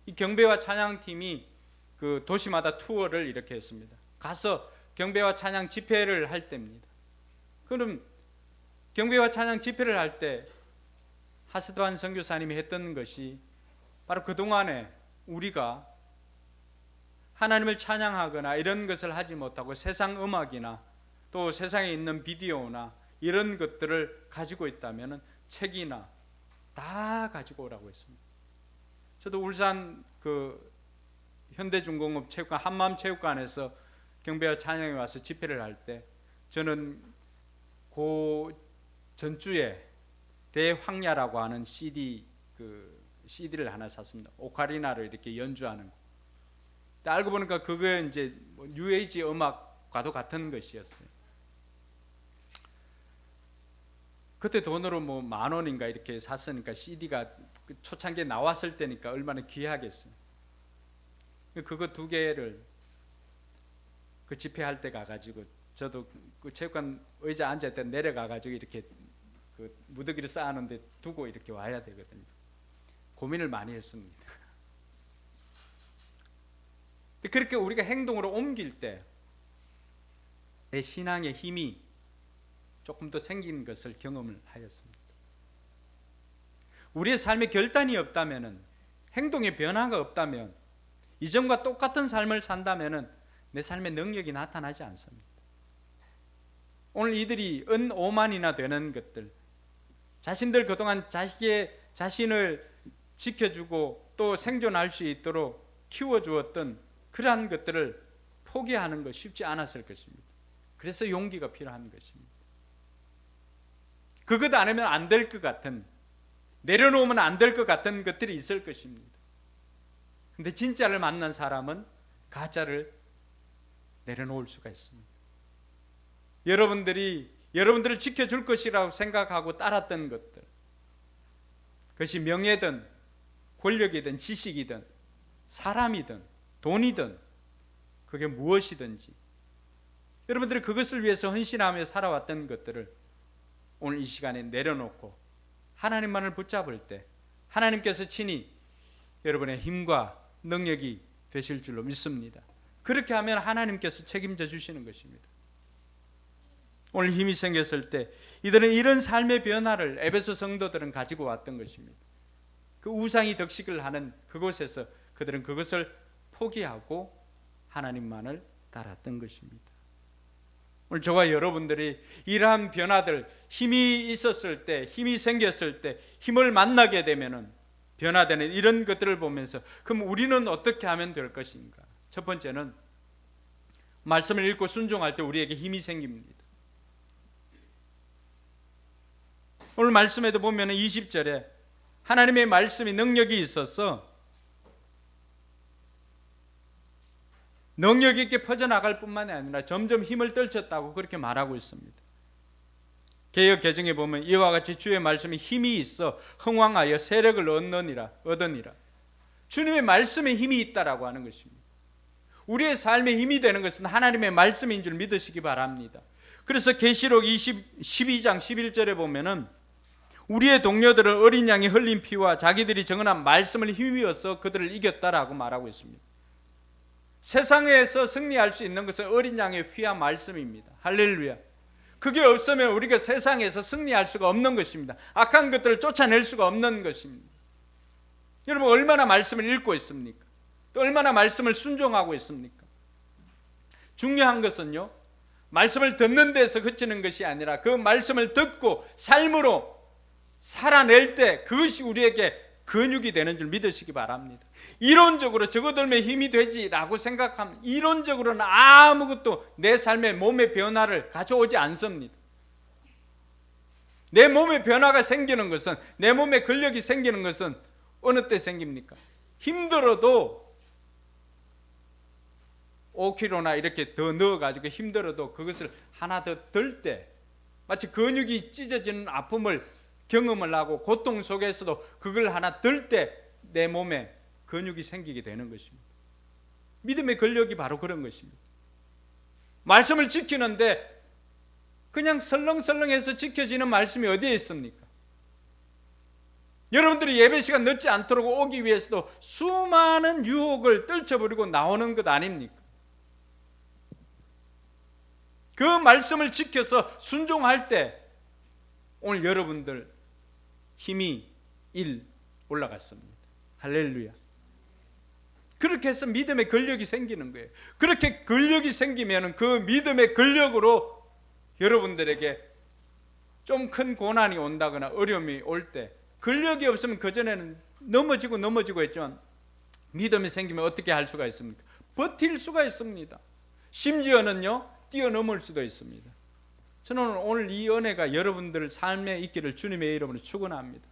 이 경배와 찬양팀이 그 도시마다 투어를 이렇게 했습니다. 가서 경배와 찬양 집회를 할 때입니다. 그럼 경배와 찬양 집회를 할 때 하세드반 선교사님이 했던 것이 바로 그동안에 우리가 하나님을 찬양하거나 이런 것을 하지 못하고 세상 음악이나 또 세상에 있는 비디오나 이런 것들을 가지고 있다면 책이나 다 가지고 오라고 했습니다. 저도 울산 그 현대중공업 체육관 한마음체육관에서 경배와 찬양에 와서 집회를 할 때 저는 그 전주에 대황야라고 하는 CD를 하나 샀습니다. 오카리나를 이렇게 연주하는 거. 알고 보니까 그게 이제 뉴에이지 음악과도 같은 것이었어요. 그때 돈으로 뭐 10,000원인가 이렇게 샀으니까 CD가 초창기에 나왔을 때니까 얼마나 귀하겠어요. 그거 2개를 그 집회할 때 가가지고 저도 그 체육관 의자 앉을 때 내려가가지고 이렇게 그 무더기를 쌓아놓는데 두고 이렇게 와야 되거든요. 고민을 많이 했습니다. 그렇게 우리가 행동으로 옮길 때 내 신앙의 힘이 조금 더 생긴 것을 경험을 하였습니다. 우리의 삶에 결단이 없다면, 행동의 변화가 없다면, 이전과 똑같은 삶을 산다면 내 삶의 능력이 나타나지 않습니다. 오늘 이들이 5만이나 되는 것들, 자신들 그동안 자신을 지켜주고 또 생존할 수 있도록 키워주었던 그러한 것들을 포기하는 것 쉽지 않았을 것입니다. 그래서 용기가 필요한 것입니다. 그것 안 하면 안 될 것 같은, 내려놓으면 안 될 것 같은 것들이 있을 것입니다. 근데 진짜를 만난 사람은 가짜를 내려놓을 수가 있습니다. 여러분들을 지켜줄 것이라고 생각하고 따랐던 것들, 그것이 명예든 권력이든 지식이든 사람이든 돈이든 그게 무엇이든지 여러분들이 그것을 위해서 헌신하며 살아왔던 것들을 오늘 이 시간에 내려놓고 하나님만을 붙잡을 때 하나님께서 친히 여러분의 힘과 능력이 되실 줄로 믿습니다. 그렇게 하면 하나님께서 책임져 주시는 것입니다. 오늘 힘이 생겼을 때 이들은 이런 삶의 변화를 에베소 성도들은 가지고 왔던 것입니다. 그 우상이 덕식을 하는 그곳에서 그들은 그것을 포기하고 하나님만을 따랐던 것입니다. 오늘 저와 여러분들이 이러한 변화들, 힘이 있었을 때, 힘이 생겼을 때, 힘을 만나게 되면은 변화되는 이런 것들을 보면서 그럼 우리는 어떻게 하면 될 것인가? 첫 번째는 말씀을 읽고 순종할 때 우리에게 힘이 생깁니다. 오늘 말씀에도 보면 20절에 하나님의 말씀이 능력이 있어서 능력 있게 퍼져나갈 뿐만이 아니라 점점 힘을 떨쳤다고 그렇게 말하고 있습니다. 개역 개정에 보면 이와 같이 주의 말씀이 힘이 있어 흥왕하여 세력을 얻으니라. 주님의 말씀에 힘이 있다라고 하는 것입니다. 우리의 삶에 힘이 되는 것은 하나님의 말씀인 줄 믿으시기 바랍니다. 그래서 계시록 12장 11절에 보면은 우리의 동료들은 어린 양이 흘린 피와 자기들이 정언한 말씀을 힘입어서 그들을 이겼다라고 말하고 있습니다. 세상에서 승리할 수 있는 것은 어린 양의 피와 말씀입니다. 할렐루야. 그게 없으면 우리가 세상에서 승리할 수가 없는 것입니다. 악한 것들을 쫓아낼 수가 없는 것입니다. 여러분 얼마나 말씀을 읽고 있습니까? 또 얼마나 말씀을 순종하고 있습니까? 중요한 것은요, 말씀을 듣는 데서 그치는 것이 아니라 그 말씀을 듣고 삶으로 살아낼 때 그것이 우리에게 근육이 되는 줄 믿으시기 바랍니다. 이론적으로 저거 들면 힘이 되지라고 생각하면 이론적으로는 아무것도 내 삶의 몸의 변화를 가져오지 않습니다. 내 몸의 변화가 생기는 것은, 내 몸에 근력이 생기는 것은 어느 때 생깁니까? 힘들어도 5kg나 이렇게 더 넣어가지고 힘들어도 그것을 하나 더 들 때, 마치 근육이 찢어지는 아픔을 경험을 하고 고통 속에서도 그걸 하나 들 때 내 몸에 근육이 생기게 되는 것입니다. 믿음의 근력이 바로 그런 것입니다. 말씀을 지키는데 그냥 설렁설렁해서 지켜지는 말씀이 어디에 있습니까? 여러분들이 예배 시간 늦지 않도록 오기 위해서도 수많은 유혹을 떨쳐버리고 나오는 것 아닙니까? 그 말씀을 지켜서 순종할 때 오늘 여러분들 힘이 1 올라갔습니다. 할렐루야. 그렇게 해서 믿음의 근력이 생기는 거예요. 그렇게 근력이 생기면 그 믿음의 근력으로 여러분들에게 좀 큰 고난이 온다거나 어려움이 올 때, 근력이 없으면 그전에는 넘어지고 했지만 믿음이 생기면 어떻게 할 수가 있습니까? 버틸 수가 있습니다. 심지어는요 뛰어넘을 수도 있습니다. 저는 오늘 이 은혜가 여러분들 삶에 있기를 주님의 이름으로 축원합니다.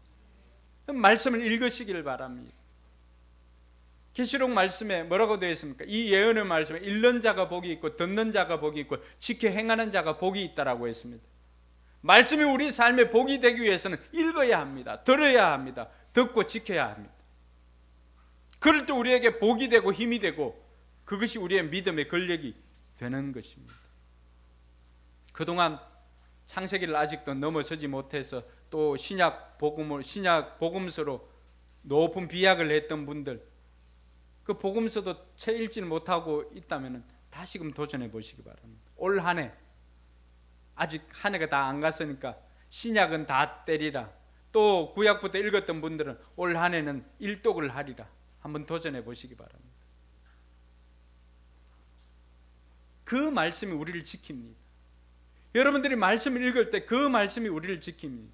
말씀을 읽으시기를 바랍니다. 계시록 말씀에 뭐라고 되어 있습니까? 이 예언의 말씀에 읽는 자가 복이 있고 듣는 자가 복이 있고 지켜 행하는 자가 복이 있다라고 했습니다. 말씀이 우리 삶에 복이 되기 위해서는 읽어야 합니다. 들어야 합니다. 듣고 지켜야 합니다. 그럴 때 우리에게 복이 되고 힘이 되고 그것이 우리의 믿음의 근력이 되는 것입니다. 그동안 창세기를 아직도 넘어서지 못해서 또 신약 복음서로 높은 비약을 했던 분들, 그 복음서도 채 읽지는 못하고 있다면 다시금 도전해 보시기 바랍니다. 올 한 해 아직 한 해가 다 안 갔으니까 신약은 다 때리라. 또 구약부터 읽었던 분들은 올 한 해는 일독을 하리라. 한번 도전해 보시기 바랍니다. 그 말씀이 우리를 지킵니다. 여러분들이 말씀을 읽을 때 그 말씀이 우리를 지킵니다.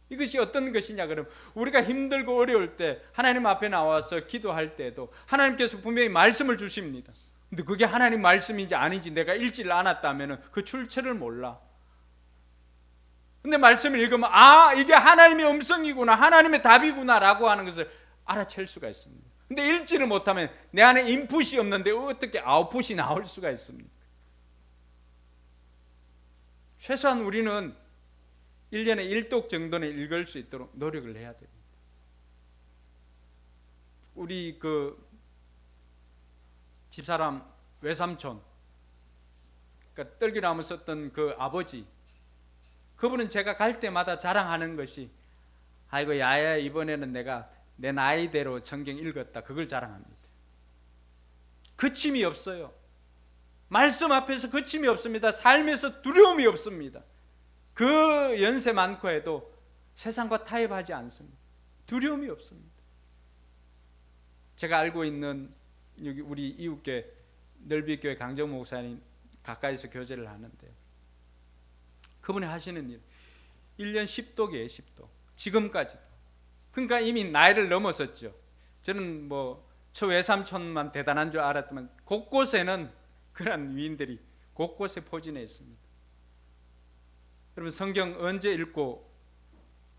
이것이 어떤 것이냐 그러면 우리가 힘들고 어려울 때 하나님 앞에 나와서 기도할 때도 하나님께서 분명히 말씀을 주십니다. 근데 그게 하나님 말씀인지 아닌지 내가 읽지를 않았다면 그 출처를 몰라. 근데 말씀을 읽으면 아 이게 하나님의 음성이구나, 하나님의 답이구나 라고 하는 것을 알아챌 수가 있습니다. 근데 읽지를 못하면 내 안에 인풋이 없는데 어떻게 아웃풋이 나올 수가 있습니까? 최소한 우리는 1년에 1독 정도는 읽을 수 있도록 노력을 해야 됩니다. 우리 그 집사람 외삼촌, 그러니까 떨기나무 썼던 그 아버지, 그분은 제가 갈 때마다 자랑하는 것이 아이고 야야 이번에는 내가 내 나이대로 성경 읽었다, 그걸 자랑합니다. 그침이 없어요. 말씀 앞에서 그침이 없습니다. 삶에서 두려움이 없습니다. 그 연세 많고 해도 세상과 타협하지 않습니다. 두려움이 없습니다. 제가 알고 있는 여기 우리 이웃교회 넓이교회 강정 목사님 가까이서 교제를 하는데, 그분이 하시는 일 1년 10독이에요. 10독. 지금까지도. 그러니까 이미 나이를 넘었었죠. 저는 뭐 초외삼촌만 대단한 줄 알았지만 곳곳에는 그런 위인들이 곳곳에 포진해 있습니다. 여러분, 성경 언제 읽고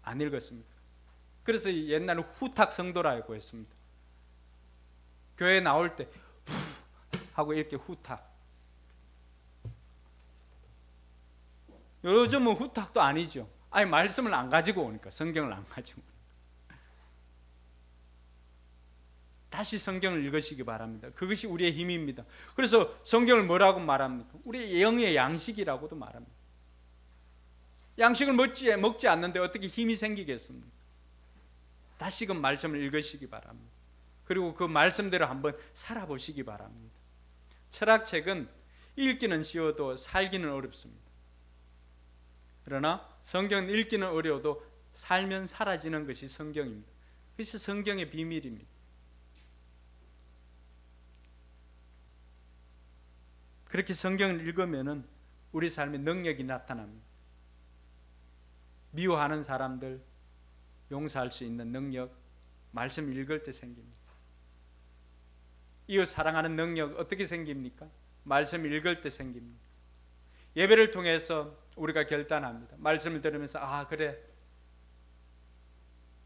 안 읽었습니까? 그래서 옛날에 후탁 성도라고 했습니다. 교회 나올 때 하고 이렇게 후탁. 요즘은 후탁도 아니죠. 아니, 말씀을 안 가지고 오니까, 성경을 안 가지고 오니까. 다시 성경을 읽으시기 바랍니다. 그것이 우리의 힘입니다. 그래서 성경을 뭐라고 말합니까? 우리의 영의 양식이라고도 말합니다. 양식을 먹지 않는데 어떻게 힘이 생기겠습니까? 다시금 말씀을 읽으시기 바랍니다. 그리고 그 말씀대로 한번 살아보시기 바랍니다. 철학책은 읽기는 쉬워도 살기는 어렵습니다. 그러나 성경은 읽기는 어려워도 살면 사라지는 것이 성경입니다. 그것이 성경의 비밀입니다. 그렇게 성경을 읽으면 우리 삶에 능력이 나타납니다. 미워하는 사람들 용서할 수 있는 능력, 말씀 읽을 때 생깁니다. 이웃 사랑하는 능력 어떻게 생깁니까? 말씀 읽을 때 생깁니다. 예배를 통해서 우리가 결단합니다. 말씀을 들으면서 그래,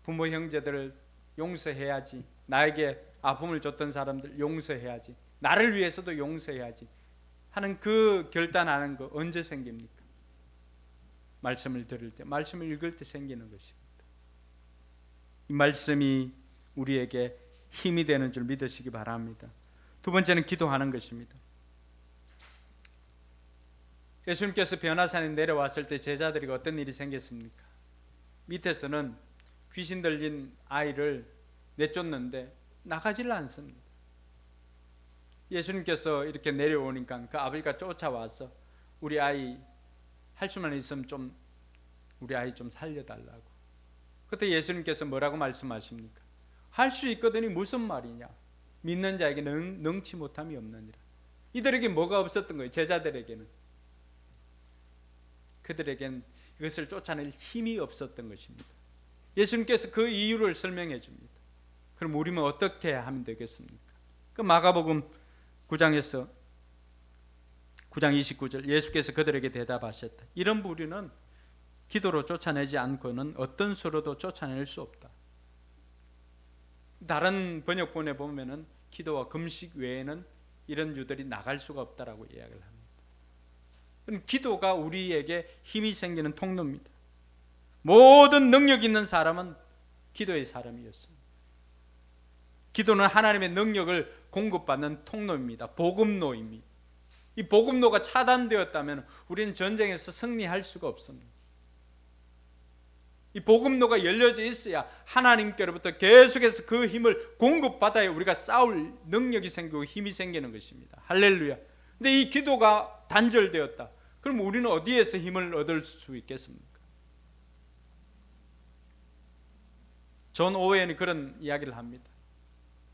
부모 형제들을 용서해야지, 나에게 아픔을 줬던 사람들 용서해야지, 나를 위해서도 용서해야지 하는 그 결단하는 거 언제 생깁니까? 말씀을 들을 때, 말씀을 읽을 때 생기는 것입니다. 이 말씀이 우리에게 힘이 되는 줄 믿으시기 바랍니다. 두 번째는 기도하는 것입니다. 예수님께서 변화산에 내려왔을 때 제자들에게 어떤 일이 생겼습니까? 밑에서는 귀신 들린 아이를 내쫓는데 나가지를 않습니다. 예수님께서 이렇게 내려오니까 그 아버지가 쫓아와서 우리 아이 할 수만 있으면 좀 우리 아이 좀 살려달라고. 그때 예수님께서 뭐라고 말씀하십니까? 할 수 있거든이 무슨 말이냐? 믿는 자에게 능치 못함이 없느니라. 이들에게 뭐가 없었던 거예요? 제자들에게는. 그들에겐 이것을 쫓아낼 힘이 없었던 것입니다. 예수님께서 그 이유를 설명해 줍니다. 그럼 우리는 어떻게 하면 되겠습니까? 그 마가복음 9장에서 9장 29절, 예수께서 그들에게 대답하셨다. 이런 부류는 기도로 쫓아내지 않고는 어떤 수로도 쫓아낼 수 없다. 다른 번역본에 보면은 기도와 금식 외에는 이런 유들이 나갈 수가 없다라고 이야기를 합니다. 기도가 우리에게 힘이 생기는 통로입니다. 모든 능력 있는 사람은 기도의 사람이었습니다. 기도는 하나님의 능력을 공급받는 통로입니다. 복음로입니다. 이 복음로가 차단되었다면 우리는 전쟁에서 승리할 수가 없습니다. 이 복음로가 열려져 있어야 하나님께로부터 계속해서 그 힘을 공급받아야 우리가 싸울 능력이 생기고 힘이 생기는 것입니다. 할렐루야. 근데 이 기도가 단절되었다. 그럼 우리는 어디에서 힘을 얻을 수 있겠습니까? 존 오웬이 그런 이야기를 합니다.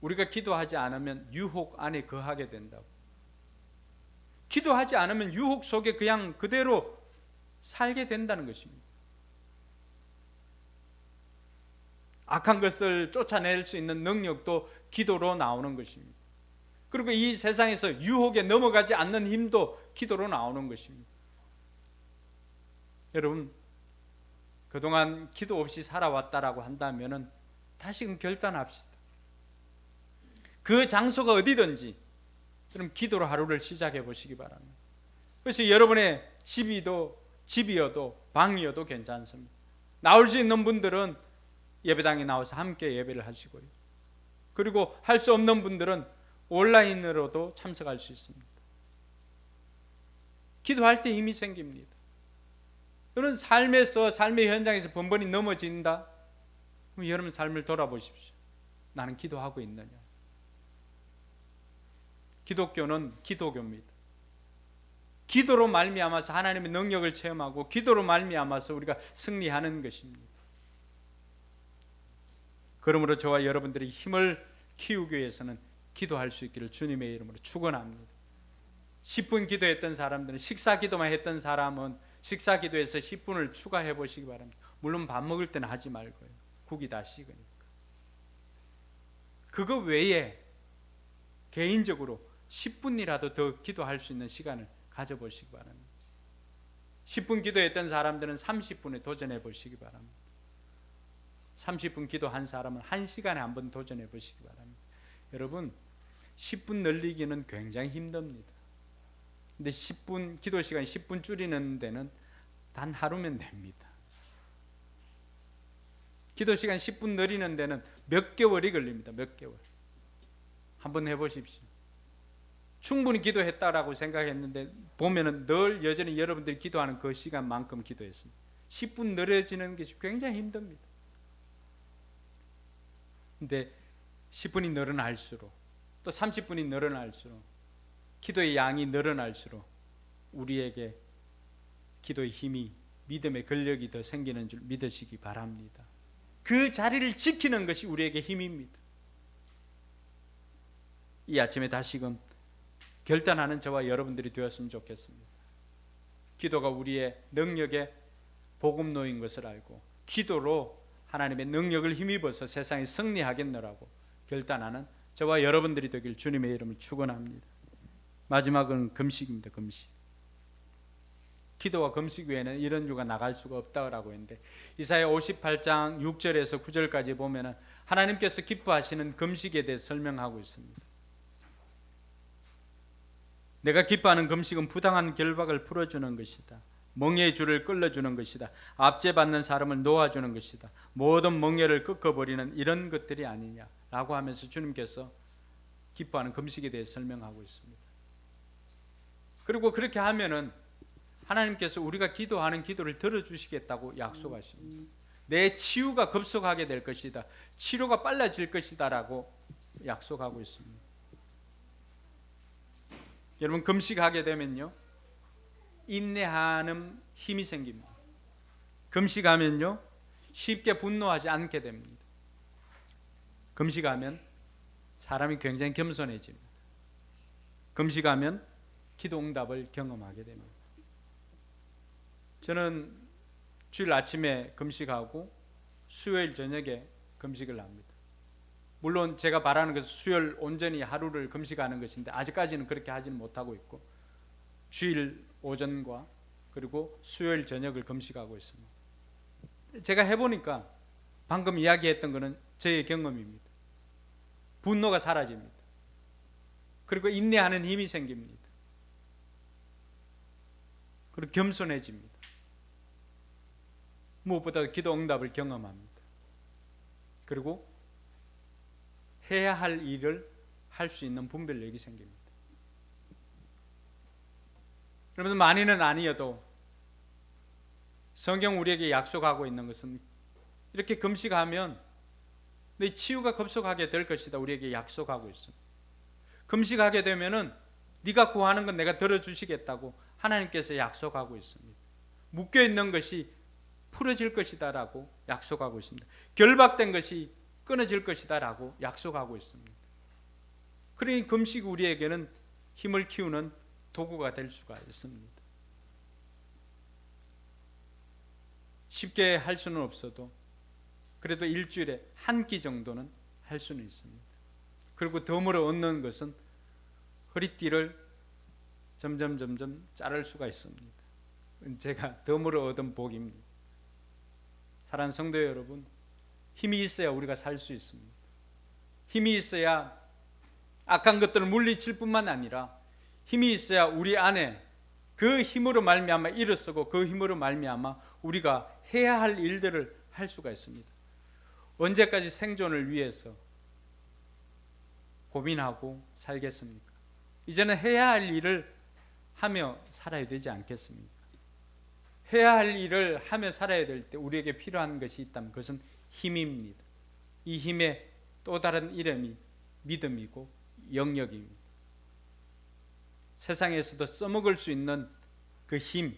우리가 기도하지 않으면 유혹 안에 거하게 된다고. 기도하지 않으면 유혹 속에 그냥 그대로 살게 된다는 것입니다. 악한 것을 쫓아낼 수 있는 능력도 기도로 나오는 것입니다. 그리고 이 세상에서 유혹에 넘어가지 않는 힘도 기도로 나오는 것입니다. 여러분, 그동안 기도 없이 살아왔다라고 한다면 다시금 결단합시다. 그 장소가 어디든지 그럼 기도로 하루를 시작해 보시기 바랍니다. 그래서 여러분의 집이어도 방이어도 괜찮습니다. 나올 수 있는 분들은 예배당에 나와서 함께 예배를 하시고요. 그리고 할 수 없는 분들은 온라인으로도 참석할 수 있습니다. 기도할 때 힘이 생깁니다. 여러분, 삶의 현장에서 번번이 넘어진다? 그럼 여러분 삶을 돌아보십시오. 나는 기도하고 있느냐? 기독교는 기도교입니다. 기도로 말미암아서 하나님의 능력을 체험하고 기도로 말미암아서 우리가 승리하는 것입니다. 그러므로 저와 여러분들이 힘을 키우기 위해서는 기도할 수 있기를 주님의 이름으로 축원합니다. 10분 기도했던 사람들은, 식사 기도만 했던 사람은 식사 기도에서 10분을 추가해 보시기 바랍니다. 물론 밥 먹을 때는 하지 말고요. 국이 다 식으니까. 그거 외에 개인적으로 10분이라도 더 기도할 수 있는 시간을 가져보시기 바랍니다. 10분 기도했던 사람들은 30분에 도전해 보시기 바랍니다. 30분 기도한 사람은 1시간에 한번 도전해 보시기 바랍니다. 여러분, 10분 늘리기는 굉장히 힘듭니다. 근데 10분 기도 시간 10분 줄이는 데는 단 하루면 됩니다. 기도 시간 10분 늘리는 데는 몇 개월이 걸립니다. 몇 개월. 한번 해보십시오. 충분히 기도했다라고 생각했는데 보면은 늘 여전히 여러분들이 기도하는 그 시간만큼 기도했습니다. 10분 늘어지는 것이 굉장히 힘듭니다. 근데 10분이 늘어날수록 또 30분이 늘어날수록 기도의 양이 늘어날수록 우리에게 기도의 힘이, 믿음의 근력이 더 생기는 줄 믿으시기 바랍니다. 그 자리를 지키는 것이 우리에게 힘입니다. 이 아침에 다시금 결단하는 저와 여러분들이 되었으면 좋겠습니다. 기도가 우리의 능력의 복음노인 것을 알고 기도로 하나님의 능력을 힘입어서 세상에 승리하겠노라고 결단하는 저와 여러분들이 되길 주님의 이름을 축원합니다. 마지막은 금식입니다. 금식. 기도와 금식 외에는 이런 주가 나갈 수가 없다고 했는데 이사야 58장 6절에서 9절까지 보면은 하나님께서 기뻐하시는 금식에 대해 설명하고 있습니다. 내가 기뻐하는 금식은 부당한 결박을 풀어주는 것이다. 멍에의 줄을 끌어주는 것이다. 압제받는 사람을 놓아주는 것이다. 모든 멍에를 꺾어버리는 이런 것들이 아니냐라고 하면서 주님께서 기뻐하는 금식에 대해 설명하고 있습니다. 그리고 그렇게 하면은 하나님께서 우리가 기도하는 기도를 들어주시겠다고 약속하십니다. 내 치유가 급속하게 될 것이다. 치료가 빨라질 것이다라고 약속하고 있습니다. 여러분, 금식하게 되면요 인내하는 힘이 생깁니다. 금식하면요 쉽게 분노하지 않게 됩니다. 금식하면 사람이 굉장히 겸손해집니다. 금식하면 기도 응답을 경험하게 됩니다. 저는 주일 아침에 금식하고 수요일 저녁에 금식을 합니다. 물론 제가 바라는 것은 수요일 온전히 하루를 금식하는 것인데 아직까지는 그렇게 하지는 못하고 있고 주일 오전과 그리고 수요일 저녁을 금식하고 있습니다. 제가 해보니까 방금 이야기했던 것은 저의 경험입니다. 분노가 사라집니다. 그리고 인내하는 힘이 생깁니다. 그리고 겸손해집니다. 무엇보다 기도 응답을 경험합니다. 그리고 해야 할 일을 할 수 있는 분별력이 생깁니다. 여러분, 많이는 아니어도 성경 우리에게 약속하고 있는 것은 이렇게 금식하면 내 치유가 급속하게 될 것이다 우리에게 약속하고 있습니다. 금식하게 되면은 네가 구하는 건 내가 들어주시겠다고 하나님께서 약속하고 있습니다. 묶여있는 것이 풀어질 것이다 라고 약속하고 있습니다. 결박된 것이 끊어질 것이다 라고 약속하고 있습니다. 그러니 금식이 우리에게는 힘을 키우는 도구가 될 수가 있습니다. 쉽게 할 수는 없어도 그래도 일주일에 한 끼 정도는 할 수는 있습니다. 그리고 덤으로 얻는 것은 허리띠를 점점 자를 수가 있습니다. 제가 덤으로 얻은 복입니다. 사랑하는 성도 여러분, 힘이 있어야 우리가 살 수 있습니다. 힘이 있어야 악한 것들을 물리칠 뿐만 아니라 힘이 있어야 우리 안에 그 힘으로 말미암아 일어서고 그 힘으로 말미암아 우리가 해야 할 일들을 할 수가 있습니다. 언제까지 생존을 위해서 고민하고 살겠습니까? 이제는 해야 할 일을 하며 살아야 되지 않겠습니까? 해야 할 일을 하며 살아야 될 때 우리에게 필요한 것이 있다면 그것은 힘입니다. 이 힘에 또 다른 이름이 믿음이고 영역입니다. 세상에서도 써먹을 수 있는 그 힘,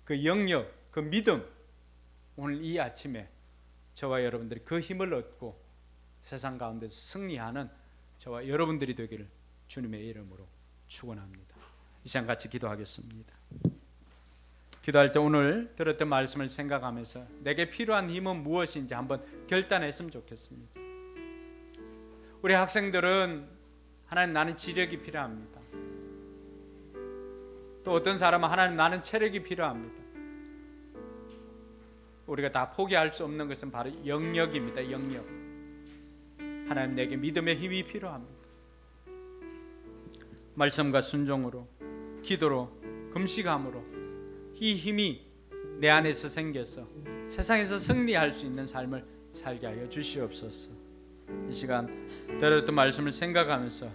그 영역, 그 믿음, 오늘 이 아침에 저와 여러분들이 그 힘을 얻고 세상 가운데서 승리하는 저와 여러분들이 되기를 주님의 이름으로 축원합니다. 이 시간 같이 기도하겠습니다. 기도할 때 오늘 들었던 말씀을 생각하면서 내게 필요한 힘은 무엇인지 한번 결단했으면 좋겠습니다. 우리 학생들은 하나님 나는 지력이 필요합니다. 또 어떤 사람은 하나님 나는 체력이 필요합니다. 우리가 다 포기할 수 없는 것은 바로 영역입니다. 영역. 하나님 내게 믿음의 힘이 필요합니다. 말씀과 순종으로, 기도로, 금식함으로 이 힘이 내 안에서 생겨서 세상에서 승리할 수 있는 삶을 살게 하여 주시옵소서. 이 시간 들었던 말씀을 생각하면서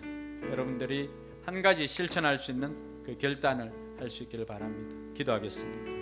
여러분들이 한 가지 실천할 수 있는 그 결단을 할 수 있기를 바랍니다. 기도하겠습니다.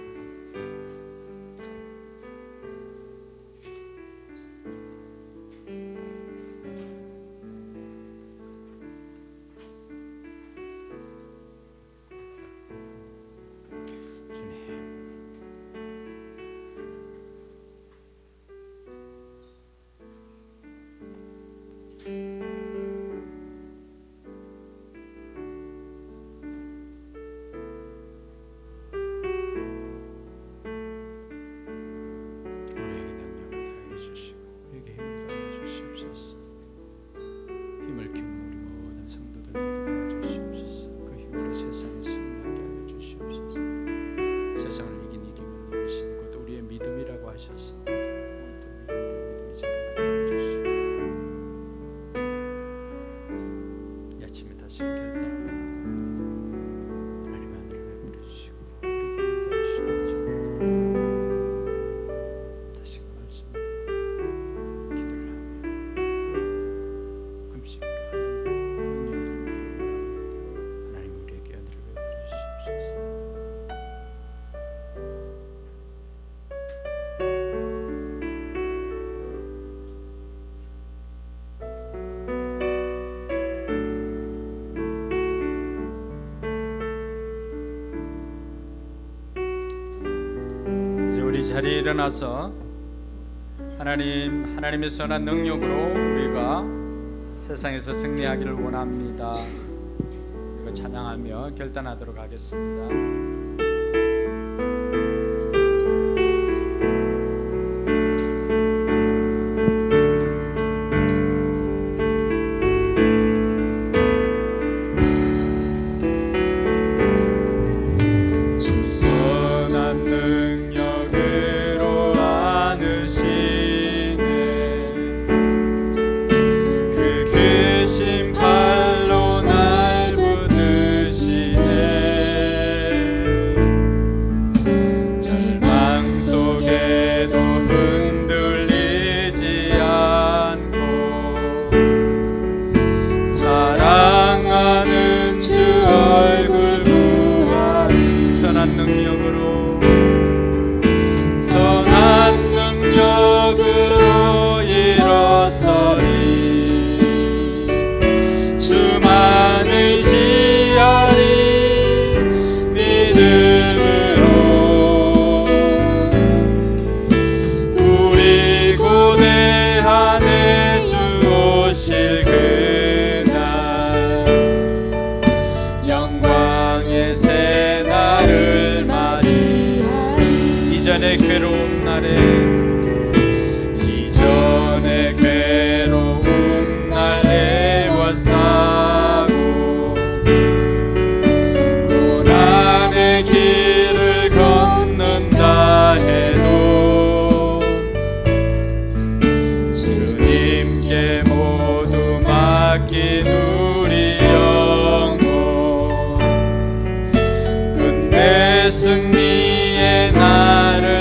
자리에 일어나서 하나님의 선한 능력으로 우리가 세상에서 승리하기를 원합니다. 그리고 찬양하며 결단하도록 하겠습니다. 이전의 괴로운 날에 왔사고 고난의 길을 걷는다 해도 주님께 모두 맡긴 우리 영혼 끝내 승리의 날을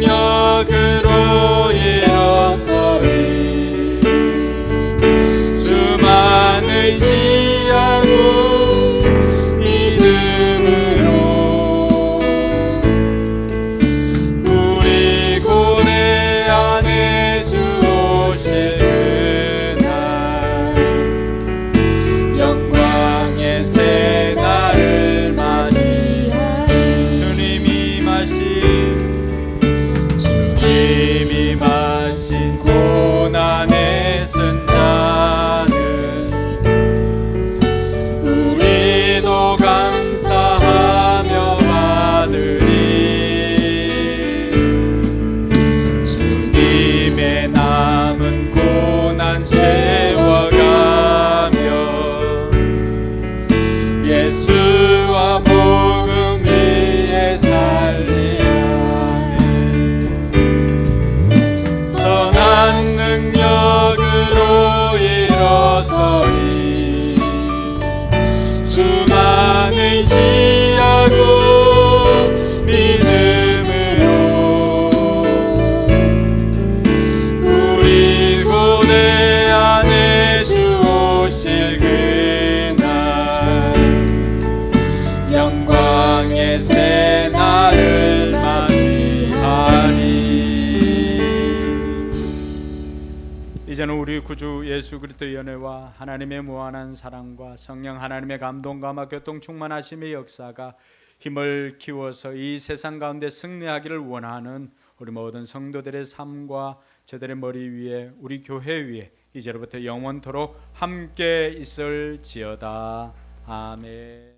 능력으로 일어서리 주만 의지하고 믿음으로 구주 예수 그리스도의 연회와 하나님의 무한한 사랑과 성령 하나님의 감동감화 교통 충만하심의 역사가 힘을 키워서 이 세상 가운데 승리하기를 원하는 우리 모든 성도들의 삶과 저들의 머리 위에 우리 교회 위에 이제로부터 영원토록 함께 있을지어다. 아멘.